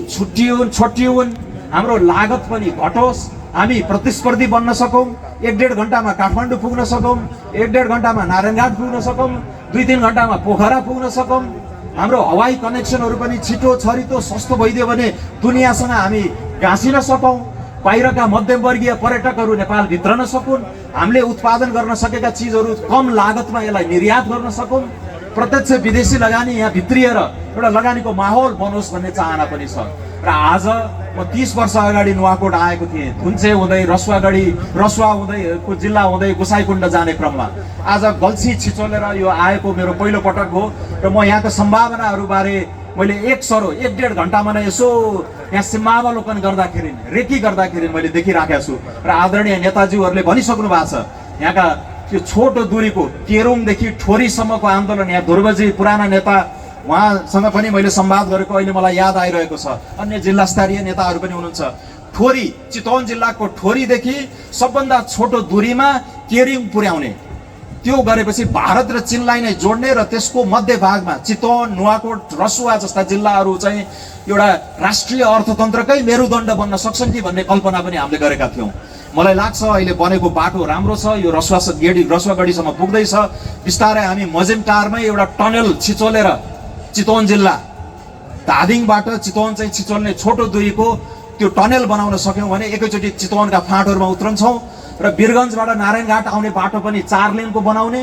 Speaker 1: छोटिउन्, हाम्रो लागत पनि घटोस्, हामी प्रतिस्पर्धी बन्न सकौँ, 1-1.5 घन्टामा काठमाडौँ पुग्न सकौँ, 1-1.5 घन्टामा नारायणघाट पुग्न सकौँ, 2-3 घन्टामा पोखरा पुग्न सकौँ। हाम्रो हवाई कनेक्सनहरू पनि छिटो छरितो सस्तो भइदियो भने दुनियाँसँग हामी गाँसिन सकौँ, बाहिरका मध्यमवर्गीय पर्यटकहरू नेपाल भित्रन सकुन्, हामीले उत्पादन गर्न सकेका चिजहरू कम लागतमा यसलाई निर्यात गर्न सकौँ, प्रत्यक्ष विदेशी लगानी यहाँ भित्रिएर एउटा लगानीको माहौल बनोस् भन्ने चाहना पनि छ। र आज म 30 वर्ष अगाडि नुवाकोट आएको थिएँ, थुन्चे हुँदै रसुवा हुँदै जिल्ला हुँदै गोसाइकुण्ड जाने क्रममा आज गल्छी छिचोलेर यो आएको मेरो पहिलो पटक हो। र म यहाँको सम्भावनाहरू बारे मैले 1.5 घन्टामा नै यसो यहाँ सीमावलोकन गर्दाखेरि, रेकी गर्दाखेरि मैले देखिराखेको छु। र आदरणीय नेताजीहरूले भनिसक्नु भएको छ, यहाँका त्यो छोटो दूरीको केरुङदेखि ठोरीसम्मको आन्दोलन, यहाँ ध्रुवजी पुराना नेता, उहाँसँग पनि मैले संवाद गरेको अहिले मलाई याद आइरहेको छ। अन्य जिल्ला स्तरीय नेताहरू पनि हुनुहुन्छ। ठोरी, चितवन जिल्लाको ठोरीदेखि सबभन्दा छोटो दूरीमा केरुङ पुर्याउने, त्यो गरेपछि भारत र चीनलाई नै जोड्ने र त्यसको मध्यभागमा चितवन, नुवाकोट, रसुवा जस्ता जिल्लाहरू चाहिँ एउटा राष्ट्रिय अर्थतन्त्रकै मेरुदण्ड बन्न सक्छन् कि भन्ने कल्पना पनि हामीले गरेका थियौँ। मलाई लाग्छ अहिले बनेको बाटो राम्रो छ, यो रसुवागढीसम्म पुग्दैछ। बिस्तारै हामी मजिमटारमै एउटा टनल छिचोलेर चितवन जिल्ला धादिङबाट चितवन चाहिँ छिचोल्ने छोटो दूरीको त्यो टनल बनाउन सक्यौँ भने एकैचोटि चितवनका फाँटहरूमा उत्रन्छौँ। र वीरगन्जबाट नारायणघाट आउने बाटो पनि 4 लेनको बनाउने,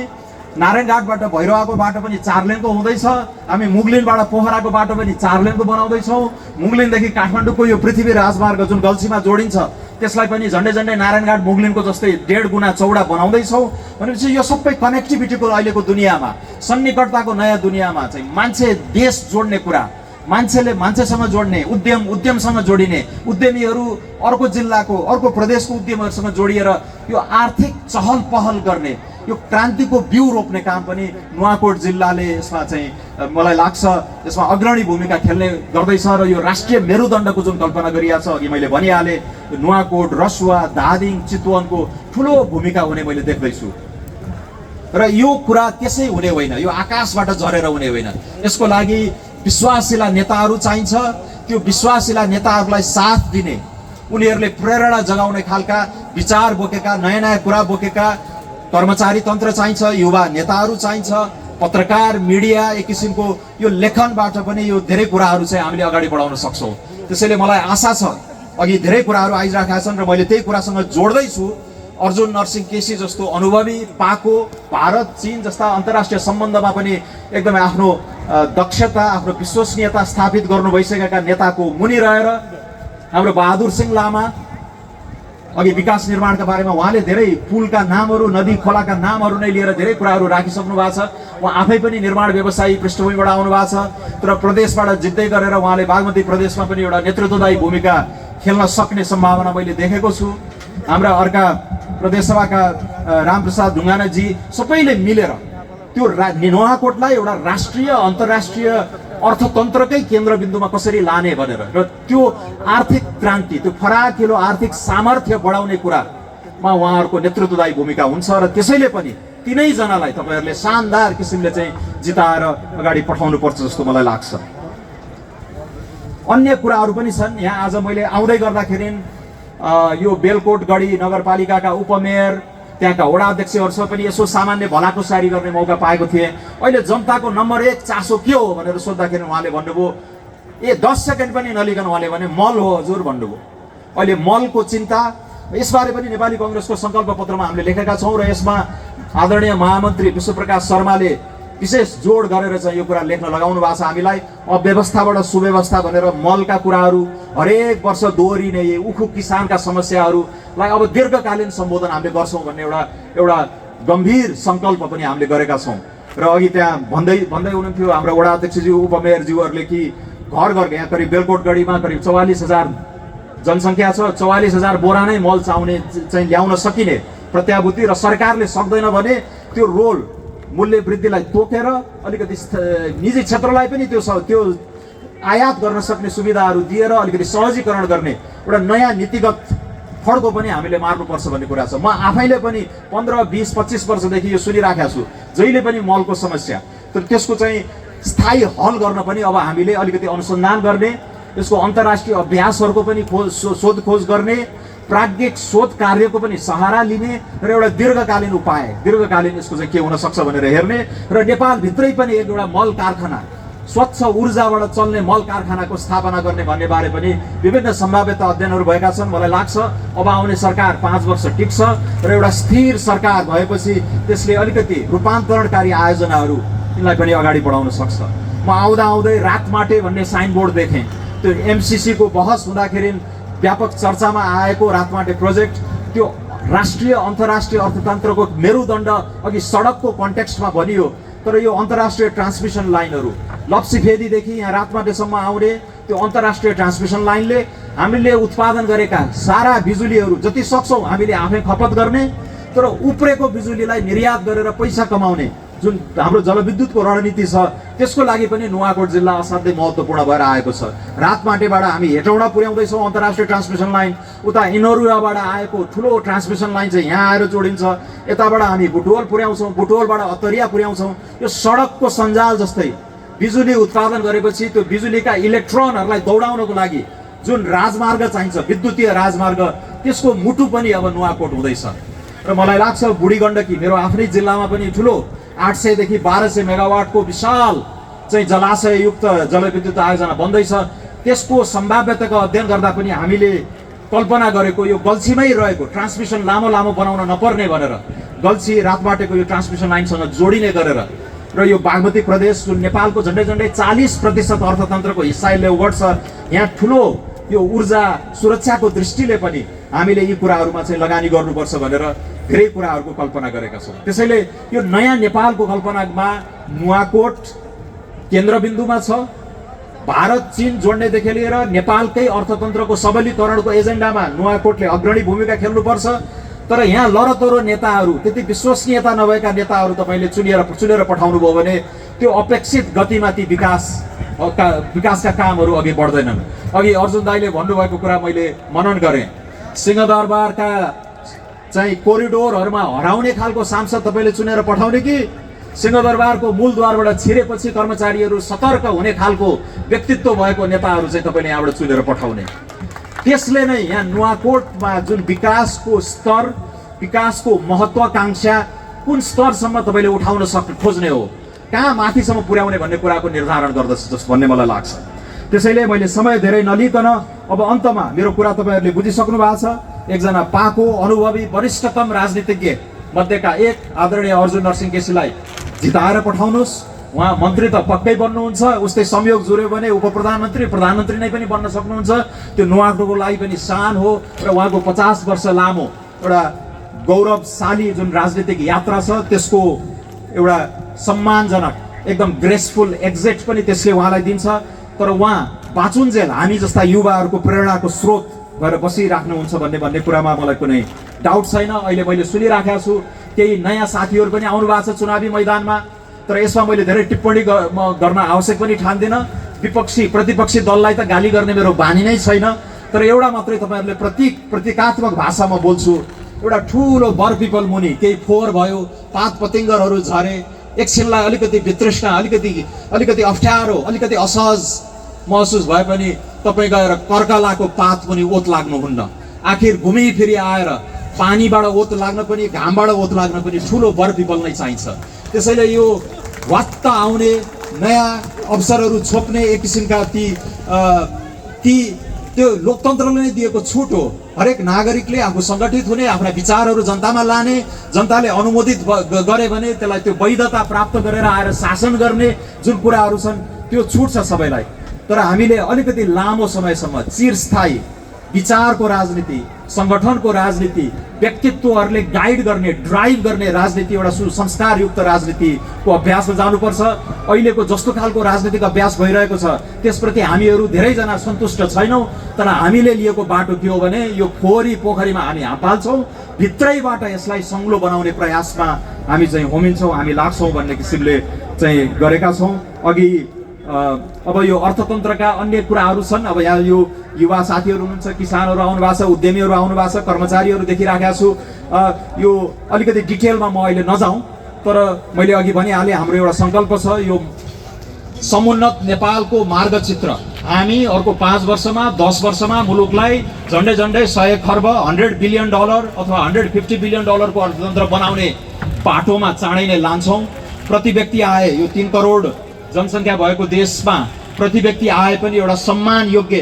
Speaker 1: नारायणघाटबाट भैरवाको बाटो पनि 4 लेनको हुँदैछ। हामी मुगलिनबाट पोखराको बाटो पनि 4 लेनको बनाउँदैछौँ। मुगलिनदेखि काठमाडौँको यो पृथ्वी राजमार्ग जुन गल्छीमा जोडिन्छ त्यसलाई पनि झन्डै नारायणघाट मुगलिनको जस्तै 1.5 गुणा चौडा बनाउँदैछौँ। भनेपछि यो सबै कनेक्टिभिटीको अहिलेको दुनियाँमा, सन्निकटताको नयाँ दुनियाँमा चाहिँ मान्छे देश जोड्ने कुरा, मान्छेले मान्छेसँग जोड्ने, उद्यमसँग जोडिने, उद्यमीहरू अर्को जिल्लाको, अर्को प्रदेशको उद्यमीहरूसँग जोडिएर यो आर्थिक चहल पहल गर्ने, यो क्रान्तिको बिउ रोप्ने काम पनि नुवाकोट जिल्लाले यसमा चाहिँ मलाई लाग्छ यसमा अग्रणी भूमिका खेल्ने गर्दैछ। र यो राष्ट्रिय मेरुदण्डको जुन कल्पना गरिएको छ, अघि मैले भनिहालेँ, नुवाकोट, रसुवा, धादिङ, चितवनको ठुलो भूमिका हुने मैले देख्दैछु। र यो कुरा त्यसै हुने होइन, यो आकाशबाट झरेर हुने होइन। यसको लागि विश्वासिला नेताहरू चाहिन्छ। त्यो विश्वासिला नेताहरूलाई साथ दिने, उनीहरूले प्रेरणा जगाउने खालका विचार बोकेका, नयाँ कुरा बोकेका कर्मचारी तन्त्र चाहिन्छ, युवा नेताहरू चाहिन्छ। पत्रकार मिडिया एक किसिमको यो लेखनबाट पनि यो धेरै कुराहरू चाहिँ हामीले अगाडि बढाउन सक्छौँ। त्यसैले मलाई आशा छ अघि धेरै कुराहरू आइरहेका छन् र मैले त्यही कुरासँग जोड्दैछु। अर्जुन नरसिंह केसी जस्तो अनुभवी पाको भारत चीन जस्ता अन्तर्राष्ट्रिय सम्बन्धमा पनि एकदमै आफ्नो दक्षता आफ्नो विश्वसनीयता स्थापित गर्नु भइसकेका नेताको मुनि रहेर हाम्रो बहादुर सिंह लामा अघि विकास निर्माणका बारेमा उहाँले धेरै पुलका नामहरू नदी खोलाका नामहरू नै लिएर धेरै कुराहरू राखिसक्नु भएको छ। उहाँ आफै पनि निर्माण व्यवसायी पृष्ठभूमिबाट आउनु भएको छ, तर प्रदेशबाट जित्दै गरेर उहाँले बागमती प्रदेशमा पनि एउटा नेतृत्वदायी भूमिका खेल्न सक्ने सम्भावना मैले देखेको छु। हाम्रा अर्का प्रदेशसभाका रामप्रसाद ढुङ्गानाजी सबैले मिलेर त्यो नुवाकोटलाई एउटा राष्ट्रिय अन्तर्राष्ट्रिय अर्थतन्त्रकै केन्द्रबिन्दुमा कसरी लाने भनेर र त्यो आर्थिक क्रान्ति त्यो फराकिलो आर्थिक सामर्थ्य बढाउने कुरामा उहाँहरूको नेतृत्वदायी भूमिका हुन्छ र त्यसैले पनि तिनैजनालाई तपाईँहरूले शानदार किसिमले चाहिँ जिताएर अगाडि पठाउनु पर्छ जस्तो मलाई लाग्छ। अन्य कुराहरू पनि छन्। यहाँ आज मैले आउँदै गर्दाखेरि यो बेलकोट गढी नगरपालिकाका उपमेयर त्यहाँका वडा अध्यक्षहरूसँग पनि यसो सामान्य भलाकुसारी गर्ने मौका पाएको थिएँ। अहिले जनताको नम्बर 1 चासो के हो भनेर सोद्धाखेरि उहाँले भन्नुभयो 10 सेकेन्ड पनि नलिकन उहाँले भने मल हो हजुर भन्नुभयो। अहिले मलको चिन्ता यसबारे पनि नेपाली कङ्ग्रेसको सङ्कल्प पत्रमा हामीले लेखेका छौँ र यसमा आदरणीय महामन्त्री विश्वप्रकाश शर्माले विशेष जोड गरेर चाहिँ यो कुरा लेख्न लगाउनु भएको छ हामीलाई। अव्यवस्थाबाट सुव्यवस्था भनेर मलका कुराहरू हरेक वर्ष दोहोरिने उखु किसानका समस्याहरूलाई अब दीर्घकालीन सम्बोधन हामीले गर्छौँ भन्ने एउटा गम्भीर सङ्कल्प पनि हामीले गरेका छौँ। र अघि त्यहाँ भन्दै हुनुहुन्थ्यो हाम्रो वडा अध्यक्षज्यू उपमेयरज्यूहरूले कि घर घर यहाँ करिब बेलकोट गढीमा करिब 44,000 जनसङ्ख्या छ, 44,000 बोरा नै मल चाहिँ ल्याउन सकिने प्रत्याभूति र सरकारले सक्दैन भने त्यो रोल मूल्य वृद्धिलाई तोकेर अलिकति निजी क्षेत्रलाई पनि त्यो आयात गर्न सक्ने सुविधाहरू दिएर अलिकति सहजीकरण गर्ने एउटा नयाँ नीतिगत फड्को पनि हामीले मार्नुपर्छ भन्ने कुरा छ। म आफैले पनि 15, 20, 25 वर्षदेखि यो सुनिराखेको छु जहिले पनि मलको समस्या। तर त्यसको चाहिँ स्थायी हल गर्न पनि अब हामीले अलिकति अनुसन्धान गर्ने, यसको अन्तर्राष्ट्रिय अभ्यासहरूको पनि शोधखोज गर्ने, प्राज्ञिक शोध कार्यको पनि सहारा लिने र एउटा दीर्घकालीन उपाय दीर्घकालीन यसको चाहिँ के हुन सक्छ भनेर हेर्ने र नेपालभित्रै पनि एउटा मल कारखाना स्वच्छ ऊर्जाबाट चल्ने मल कारखानाको स्थापना गर्ने भन्ने बारे पनि विभिन्न सम्भाव्यता अध्ययनहरू भएका छन्। मलाई लाग्छ अब आउने सरकार 5 वर्ष टिक्छ र एउटा स्थिर सरकार भएपछि त्यसले अलिकति रूपान्तरणकारी आयोजनाहरू यिनलाई पनि अगाडि बढाउन सक्छ। म आउँदै रातमाटे भन्ने साइनबोर्ड देखेँ। त्यो MCC को बहस हुँदाखेरि व्यापक चर्चामा आएको रातमाटे प्रोजेक्ट त्यो राष्ट्रिय अन्तर्राष्ट्रिय अर्थतन्त्रको मेरुदण्ड अघि सडकको कन्टेक्स्टमा बनियो, तर यो अन्तर्राष्ट्रिय ट्रान्समिसन लाइनहरू लप्सीफेदीदेखि यहाँ रातमाटेसम्म आउने त्यो अन्तर्राष्ट्रिय ट्रान्समिसन लाइनले हामीले उत्पादन गरेका सारा बिजुलीहरू जति सक्छौँ हामीले आफै खपत गर्ने, तर उप्रेको बिजुलीलाई निर्यात गरेर पैसा कमाउने जुन हाम्रो जलविद्युतको रणनीति छ त्यसको लागि पनि नुवाकोट जिल्ला असाध्यै महत्त्वपूर्ण भएर आएको छ। रातमाटेबाट हामी हेटौँडा पुर्याउँदैछौँ अन्तर्राष्ट्रिय ट्रान्समिसन लाइन, उता इनोरुवाबाट आएको ठुलो ट्रान्समिसन लाइन चाहिँ यहाँ आएर जोडिन्छ, यताबाट हामी बुटवल पुर्याउँछौँ, बुटवलबाट अत्तरिया पुर्याउँछौँ। यो सडकको सञ्जाल जस्तै बिजुली उत्पादन गरेपछि त्यो बिजुलीका इलेक्ट्रोनहरूलाई दौडाउनको लागि जुन राजमार्ग चाहिन्छ विद्युतीय राजमार्ग त्यसको मुटु पनि अब नुवाकोट हुँदैछ। र मलाई लाग्छ बुढी गण्डकी मेरो आफ्नै जिल्लामा पनि ठुलो 800 देखि 1200 मेगावाटको विशाल चाहिँ जलाशययुक्त जलविद्युत आयोजना बन्दैछ। त्यसको सम्भाव्यताको अध्ययन गर्दा पनि हामीले कल्पना गरेको यो गल्छीमै रहेको ट्रान्समिसन लामो बनाउन नपर्ने भनेर गल्छी रातमाटेको यो ट्रान्समिसन लाइनसँग जोडिने गरेर र यो बागमती प्रदेश जुन नेपालको झन्डै 40% अर्थतन्त्रको हिस्साले ओगट्छ, यहाँ ठुलो यो ऊर्जा सुरक्षाको दृष्टिले पनि हामीले यी कुराहरूमा चाहिँ लगानी गर्नुपर्छ भनेर धेरै कुराहरूको कल्पना गरेका छौँ। त्यसैले यो नयाँ नेपालको कल्पनामा नुवाकोट केन्द्रबिन्दुमा छ। भारत चीन जोड्नेदेखि लिएर नेपालकै अर्थतन्त्रको सबलीकरणको एजेन्डामा नुवाकोटले अग्रणी भूमिका खेल्नुपर्छ। तर यहाँ लरतरो नेताहरू त्यति विश्वसनीयता नभएका नेताहरू तपाईँले चुनेर पठाउनु भयो भने त्यो अपेक्षित गतिमा ती विकासका कामहरू अघि बढ्दैनन्। अघि अर्जुन दाईले भन्नुभएको कुरा मैले मनन गरेँ। सिंहदरबारका चाहिँ कोरिडोरहरूमा हराउने खालको सांसद तपाईँले चुनेर पठाउने कि सिंहदरबारको मूलद्वारबाट छिरेपछि कर्मचारीहरू सतर्क हुने खालको व्यक्तित्व भएको नेताहरू चाहिँ तपाईँले यहाँबाट चुनेर पठाउने? त्यसले नै यहाँ नुवाकोटमा जुन विकासको स्तर विकासको महत्त्वाकांक्षा कुन स्तरसम्म तपाईँले उठाउन खोज्ने हो कहाँ माथिसम्म पुर्याउने भन्ने कुराको निर्धारण गर्दछ जस्तो भन्ने मलाई लाग्छ। त्यसैले मैले समय धेरै नलिकन अब अन्तमा मेरो कुरा तपाईँहरूले बुझिसक्नु भएको छ। एकजना पाको अनुभवी वरिष्ठतम राजनीतिज्ञ मध्येका एक आदरणीय अर्जुन नरसिंह केसीलाई जिताएर पठाउनुहोस्। उहाँ मन्त्री त पक्कै बन्नुहुन्छ, उस्तै संयोग जुर्यो भने उपप्रधानमन्त्री प्रधानमन्त्री नै पनि बन्न सक्नुहुन्छ। त्यो नुवाकोटको लागि पनि सान हो र उहाँको 50 वर्ष लामो एउटा गौरवशाली जुन राजनीतिक यात्रा छ त्यसको एउटा सम्मानजनक एकदम ग्रेसफुल एक्जिट पनि त्यसले उहाँलाई दिन्छ। तर उहाँ बाँचुन्जेल हामी जस्ता युवाहरूको प्रेरणाको स्रोत भएर बसिराख्नुहुन्छ भन्ने कुरामा मलाई कुनै डाउट छैन। अहिले मैले सुनिराखेको छु केही नयाँ साथीहरू पनि आउनु भएको छ चुनावी मैदानमा, तर यसमा मैले धेरै टिप्पणी गर्न आवश्यक पनि ठान्दिनँ। विपक्षी प्रतिपक्षी दललाई त गाली गर्ने मेरो बानी नै छैन, तर एउटा मात्रै तपाईँहरूले प्रतीकात्मक भाषामा बोल्छु। एउटा ठुलो बर पिपल मुनि केही फोहोर भयो, पात पतिङ्गरहरू झरे, एकछिनलाई अलिकति वितृष्णा, अलिकति अप्ठ्यारो, अलिकति असहज महसुस भए पनि तपाईँ गएर कर्कलाको पात मुनि ओत लाग्नुहुन्न। आखिर घुमिफिरी आएर पानीबाट ओत लाग्न पनि घामबाट ओत लाग्न पनि ठुलो बर पिपल नै चाहिन्छ। त्यसैले यो वात्त आउने नयाँ अवसरहरू छोप्ने एक किसिमका त्यो लोकतन्त्रले नै दिएको छुट हो। हरेक नागरिकले आफू सङ्गठित हुने, आफ्ना विचारहरू जनतामा लाने, जनताले अनुमोदित गरे भने त्यसलाई त्यो वैधता प्राप्त गरेर आएर शासन गर्ने जुन कुराहरू छन् त्यो छुट छ सबैलाई। तर हामीले अलिकति लामो समयसम्म चिरस्थायी विचारको राजनीति, सङ्गठनको राजनीति, व्यक्तित्वहरूले गाइड गर्ने, ड्राइभ गर्ने राजनीति, एउटा सुसंस्कारयुक्त राजनीतिको अभ्यासमा जानुपर्छ। अहिलेको जस्तो खालको राजनीतिक अभ्यास भइरहेको छ त्यसप्रति हामीहरू धेरैजना सन्तुष्ट छैनौँ। तर हामीले लिएको बाटो के हो भने यो फोहोरी पोखरीमा हामी हात हाल्छौँ, भित्रैबाट यसलाई सङ्लो बनाउने प्रयासमा हामी चाहिँ होमिन्छौँ, हामी लाग्छौँ भन्ने किसिमले चाहिँ गरेका छौँ। अघि अब यो अर्थतन्त्रका अन्य कुराहरू छन्। अब यहाँ यो युवा साथीहरू हुनुहुन्छ, किसानहरू आउनु भएको छ, उद्यमीहरू आउनु भएको छ, कर्मचारीहरू देखिराखेको छु। यो अलिकति डिटेलमा म अहिले नजाउँ, तर मैले अघि भनिहालेँ हाम्रो एउटा सङ्कल्प छ यो समुन्नत नेपालको मार्गचित्र हामी अर्को 5 वर्षमा 10 वर्षमा मुलुकलाई झन्डै 100 खर्ब $100 बिलियन अथवा $150 बिलियन को अर्थतन्त्र बनाउने बाटोमा चाँडै नै लान्छौँ। प्रति व्यक्ति आए यो 3 करोड जनसङ्ख्या भएको देशमा प्रति व्यक्ति आए पनि एउटा सम्मान योग्य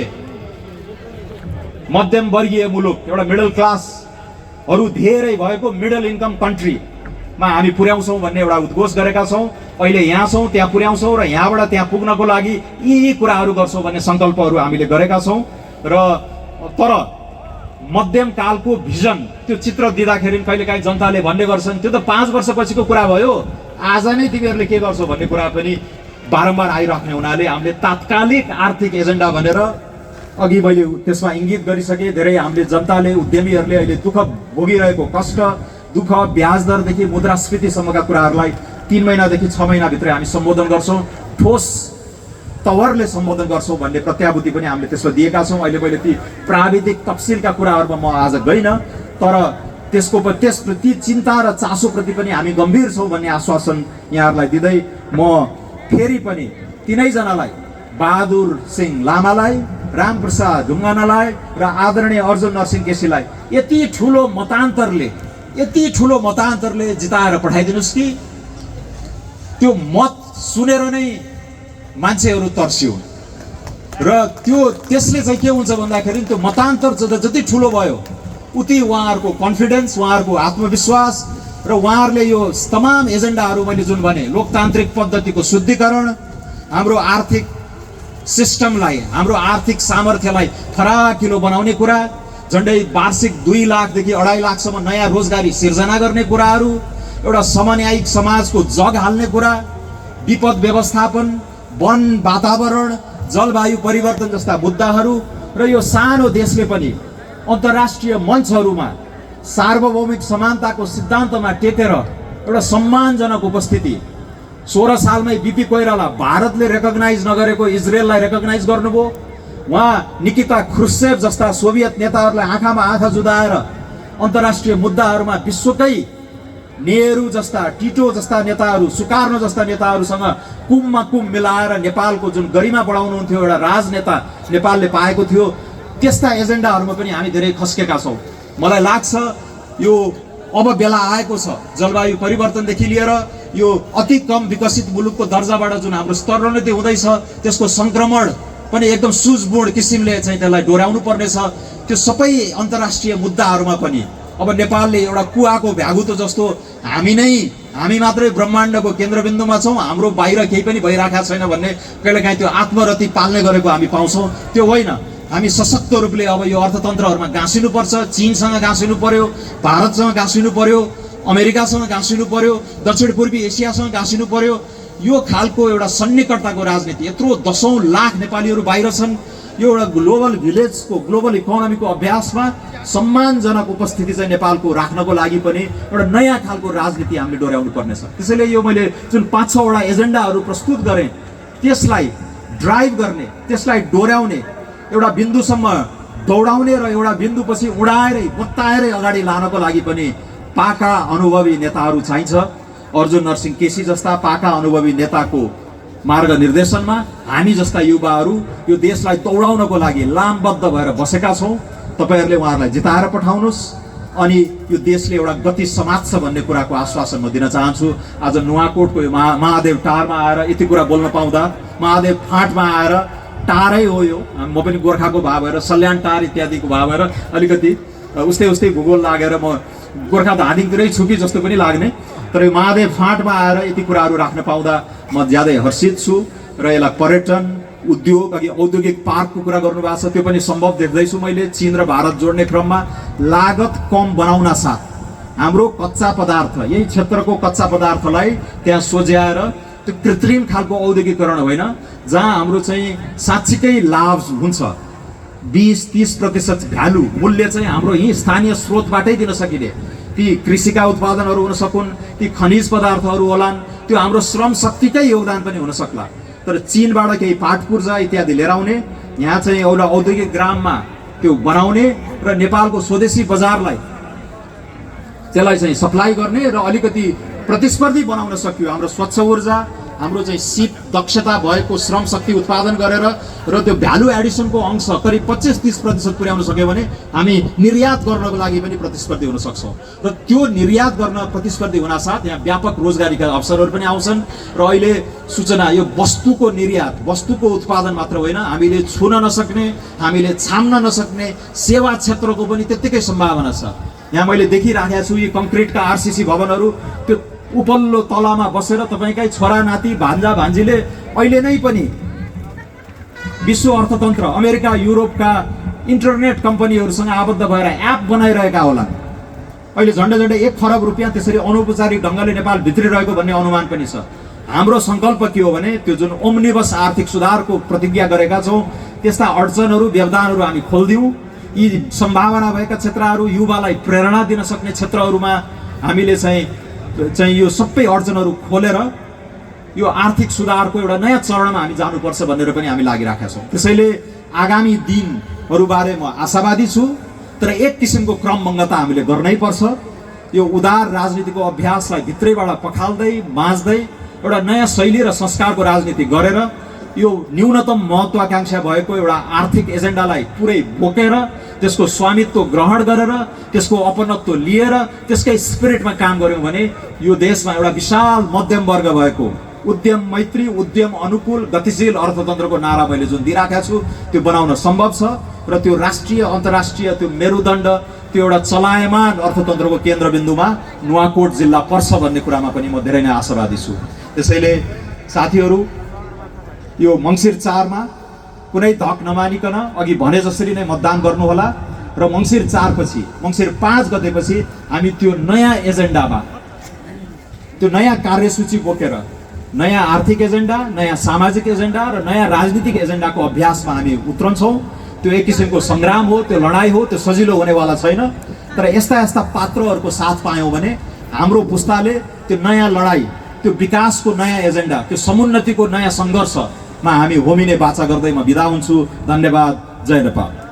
Speaker 1: मध्यम वर्गीय मुलुक, एउटा मिडल क्लासहरू धेरै भएको मिडल इन्कम कन्ट्रीमा हामी पुर्याउँछौँ भन्ने एउटा उद्घोष गरेका छौँ। अहिले यहाँ छौँ, त्यहाँ पुर्याउँछौँ र यहाँबाट त्यहाँ पुग्नको लागि यी कुराहरू गर्छौँ भन्ने सङ्कल्पहरू हामीले गरेका छौँ। र तर मध्यम कालको भिजन त्यो चित्र दिँदाखेरि कहिलेकाहीँ जनताले भन्ने गर्छन् त्यो त 5 वर्षपछिको कुरा भयो, आज नै तिमीहरूले के गर्छौ भन्ने कुरा पनि बारम्बार आइराख्ने हुनाले हामीले तात्कालिक आर्थिक एजेन्डा भनेर अघि मैले त्यसमा इङ्गित गरिसकेँ। धेरै हामीले जनताले, उद्यमीहरूले अहिले दुःख भोगिरहेको कष्ट, दुःख, ब्याज दरदेखि मुद्रास्फीतिसम्मका कुराहरूलाई 3 महिनादेखि 6 महिनाभित्रै हामी सम्बोधन गर्छौँ, ठोस तवरले सम्बोधन गर्छौँ भन्ने प्रत्याभूति पनि हामीले त्यसमा दिएका छौँ। अहिले मैले ती प्राविधिक तफसिलका कुराहरूमा म आज गइनँ, तर त्यसप्रति चिन्ता र चासोप्रति पनि हामी गम्भीर छौँ भन्ने आश्वासन यहाँहरूलाई दिँदै म फेरि पनि तिनैजनालाई, बहादुर सिंह लामालाई, रामप्रसाद ढुङ्गानालाई र आदरणीय अर्जुन नरसिंह केसीलाई यति ठुलो मतान्तरले जिताएर पठाइदिनुहोस् कि त्यो मत सुनेर नै मान्छेहरू तर्सियो। र त्यसले चाहिँ के हुन्छ भन्दाखेरि त्यो मतान्तर जति ठुलो भयो उति उहाँहरूको कन्फिडेन्स, उहाँहरूको आत्मविश्वास र उहाँहरूले यो तमाम एजेन्डाहरू मैले जुन भने लोकतान्त्रिक पद्धतिको शुद्धिकरण, हाम्रो आर्थिक सिस्टमलाई, हाम्रो आर्थिक सामर्थ्यलाई फराकिलो बनाउने कुरा, झन्डै वार्षिक 2 लाखदेखि 2.5 लाखसम्म नयाँ रोजगारी सिर्जना गर्ने कुराहरू, एउटा समन्यायिक समाजको जग हाल्ने कुरा, विपद व्यवस्थापन, वन वातावरण, जलवायु परिवर्तन जस्ता मुद्दाहरू र यो सानो देशले पनि अन्तर्राष्ट्रिय मञ्चहरूमा सार्वभौमिक समानताको सिद्धान्तमा टेकेर एउटा सम्मानजनक उपस्थिति। 16 सालमै बीपी कोइराला भारतले रेकग्नाइज नगरेको इजरायललाई रेकग्नाइज गर्नुभयो। उहाँ निकिता ख्रुश्चेभ जस्ता सोभियत नेताहरूलाई आँखामा आँखा जुदाएर अन्तर्राष्ट्रिय मुद्दाहरूमा विश्वकै नेहरू जस्ता, टिटो जस्ता नेताहरू, सुकार्नो जस्ता नेताहरूसँग कुममा कुम मिलाएर नेपालको जुन गरिमा बढाउनुहुन्थ्यो एउटा राजनेता नेपालले पाएको थियो, त्यस्ता एजेन्डाहरूमा पनि हामी धेरै खस्केका छौँ। मलाई लाग्छ यो अब बेला आएको छ जलवायु परिवर्तनदेखि लिएर यो अति कम विकसित मुलुकको दर्जाबाट जुन हाम्रो स्तरोन्नति हुँदैछ त्यसको सङ्क्रमण पनि एकदम सुझबुझ किसिमले चाहिँ त्यसलाई डोर्याउनु पर्नेछ। त्यो सबै अन्तर्राष्ट्रिय मुद्दाहरूमा पनि अब नेपालले एउटा कुवाको भ्यागुतो जस्तो हामी मात्रै ब्रह्माण्डको केन्द्रबिन्दुमा छौँ, हाम्रो बाहिर केही पनि भइरहेको छैन भन्ने कहिलेकाहीँ त्यो आत्मरति पाल्ने गरेको हामी पाउँछौँ। त्यो होइन, हामी सशक्त रूपले अब यो अर्थतन्त्रहरूमा गाँसिनुपर्छ। चीनसँग गाँसिनु पर्यो, भारतसँग गाँसिनु पर्यो, अमेरिकासँग गाँसिनु पर्यो, दक्षिण पूर्वी एसियासँग गाँसिनु पर्यो। यो खालको एउटा सन्निकटताको राजनीति, यत्रो 10औं लाख नेपालीहरू बाहिर छन्, यो एउटा ग्लोबल भिलेजको ग्लोबल इकोनोमीको अभ्यासमा सम्मानजनक उपस्थिति चाहिँ नेपालको राख्नको लागि पनि एउटा नयाँ खालको राजनीति हामीले डोर्याउनु पर्नेछ। त्यसैले यो मैले जुन 5-6 वटा एजेन्डाहरू प्रस्तुत गरेँ त्यसलाई ड्राइभ गर्ने, त्यसलाई डोर्याउने, एउटा बिन्दुसम्म दौडाउने र एउटा बिन्दुपछि उडाएरै बताएरै अगाडि लानको लागि पनि पाका अनुभवी नेताहरू चाहिन्छ। अर्जुन नरसिंह केसी जस्ता पाका अनुभवी नेताको मार्गनिर्देशनमा हामी जस्ता युवाहरू यो देशलाई दौडाउनको लागि लामबद्ध भएर बसेका छौँ। तपाईँहरूले उहाँहरूलाई जिताएर पठाउनुहोस् अनि यो देशले एउटा गति समात्छ भन्ने कुराको आश्वासन म दिन चाहन्छु। आज नुवाकोटको यो महादेव टारमा आएर यति कुरा बोल्न पाउँदा, महादेव फाँटमा आएर टारै हो यो, म पनि गोर्खाको भए भएर सल्यान टार इत्यादिको भए भएर अलिकति उस्तै भूगोल लागेर म गोर्खा धादिङतिरै छु कि जस्तो पनि लाग्ने, तर यो महादेव फाँटमा आएर यति कुराहरू राख्न पाउँदा म ज्यादै हर्षित छु। र यसलाई पर्यटन उद्योग, अघि औद्योगिक पार्कको कुरा गर्नुभएको छ, त्यो पनि सम्भव देख्दैछु मैले। चीन र भारत जोड्ने क्रममा लागत कम बनाउन साथ हाम्रो कच्चा पदार्थ, यही क्षेत्रको कच्चा पदार्थलाई त्यहाँ सोझ्याएर त्यो कृत्रिम खालको औद्योगिकरण होइन, जहाँ हाम्रो चाहिँ साँच्चीकै लाभ हुन्छ। 20-30% भ्यालु मूल्य चाहिँ हाम्रो यही स्थानीय स्रोतबाटै दिन सकिने, ती कृषिका उत्पादनहरू हुन सकुन्, ती खनिज पदार्थहरू होलान्, त्यो हाम्रो श्रम शक्तिकै योगदान पनि हुन सक्ला। तर चीनबाट केही पाटपुर्जा इत्यादि लिएर आउने, यहाँ चाहिँ एउटा औद्योगिक ग्राममा त्यो बनाउने र नेपालको स्वदेशी बजारलाई त्यसलाई चाहिँ सप्लाई गर्ने र अलिकति प्रतिस्पर्धी बनाउन सक्यो। हाम्रो स्वच्छ ऊर्जा, हाम्रो चाहिँ शीत दक्षता भएको श्रम शक्ति उत्पादन गरेर र त्यो भ्यालु एडिसनको अंश करिब 25-30% पुर्याउन सक्यो भने हामी निर्यात गर्नको लागि पनि प्रतिस्पर्धी हुन सक्छौँ। र त्यो निर्यात गर्न प्रतिस्पर्धी हुनासाथ यहाँ व्यापक रोजगारीका अवसरहरू पनि आउँछन्। र अहिले सूचना, यो वस्तुको निर्यात, वस्तुको उत्पादन मात्र होइन, हामीले छुन नसक्ने, हामीले छाम्न नसक्ने सेवा क्षेत्रको पनि त्यत्तिकै सम्भावना छ। यहाँ मैले देखिराखेको छु यी कङ्क्रिटका आरसिसी भवनहरू, त्यो उपल्लो तलामा बसेर तपाईँकै छोरा नाति भान्जा भान्जीले अहिले नै पनि विश्व अर्थतन्त्र अमेरिका युरोपका इन्टरनेट कम्पनीहरूसँग आबद्ध भएर एप बनाइरहेका होला। अहिले झन्डै 1 खरब रुपियाँ त्यसरी अनौपचारिक ढङ्गले नेपाल भित्रिरहेको भन्ने अनुमान पनि छ। हाम्रो सङ्कल्प के हो भने त्यो जुन ओम्निबस आर्थिक सुधारको प्रतिज्ञा गरेका छौँ त्यस्ता अडचनहरू, व्यवधानहरू हामी खोलिदिउँ। यी सम्भावना भएका क्षेत्रहरू, युवालाई प्रेरणा दिन सक्ने क्षेत्रहरूमा हामीले चाहिँ यो सबै अडचनहरू खोलेर यो आर्थिक सुधारको एउटा नयाँ चरणमा हामी जानुपर्छ भनेर पनि हामी लागिराखेका छौँ। त्यसैले आगामी दिनहरूबारे म आशावादी छु, तर एक किसिमको क्रमबद्धता हामीले गर्नै पर्छ। यो उदार राजनीतिको अभ्यासलाई भित्रैबाट पखाल्दै बाँच्दै एउटा नयाँ शैली र संस्कारको राजनीति गरेर यो न्यूनतम महत्त्वाकांक्षा भएको एउटा आर्थिक एजेन्डालाई पुरै बोकेर त्यसको स्वामित्व ग्रहण गरेर त्यसको अपनत्व लिएर त्यसकै स्पिरिटमा काम गर्यौँ भने यो देशमा एउटा विशाल मध्यम वर्ग भएको उद्यम मैत्री, उद्यम अनुकूल, गतिशील अर्थतन्त्रको नारा मैले जुन दिइराखेको छु त्यो बनाउन सम्भव छ। र त्यो राष्ट्रिय अन्तर्राष्ट्रिय त्यो मेरुदण्ड, त्यो एउटा चलायमान अर्थतन्त्रको केन्द्रबिन्दुमा नुवाकोट जिल्ला पर्छ भन्ने कुरामा पनि म धेरै नै आशावादी छु। त्यसैले साथीहरू, यो मङ्सिर 4 मा कुनै धक नमानिकन अघि भने जसरी नै मतदान गर्नुहोला र मङ्सिर 4 पछि, मङ्सिर 5 गतेपछि हामी त्यो नयाँ एजेन्डामा, त्यो नयाँ कार्यसूची बोकेर नयाँ आर्थिक एजेन्डा, नयाँ सामाजिक एजेन्डा र नयाँ राजनीतिक एजेन्डाको अभ्यासमा हामी उत्रन्छौँ। त्यो एक किसिमको सङ्ग्राम हो, त्यो लडाइँ हो, त्यो सजिलो हुनेवाला छैन। तर यस्ता पात्रहरूको साथ पायौँ भने हाम्रो पुस्ताले त्यो नयाँ लडाइँ, त्यो विकासको नयाँ एजेन्डा, त्यो समुन्नतिको नयाँ सङ्घर्षमा हामी होमिने बाचा गर्दै म बिदा हुन्छु। धन्यवाद। जय नेपाल।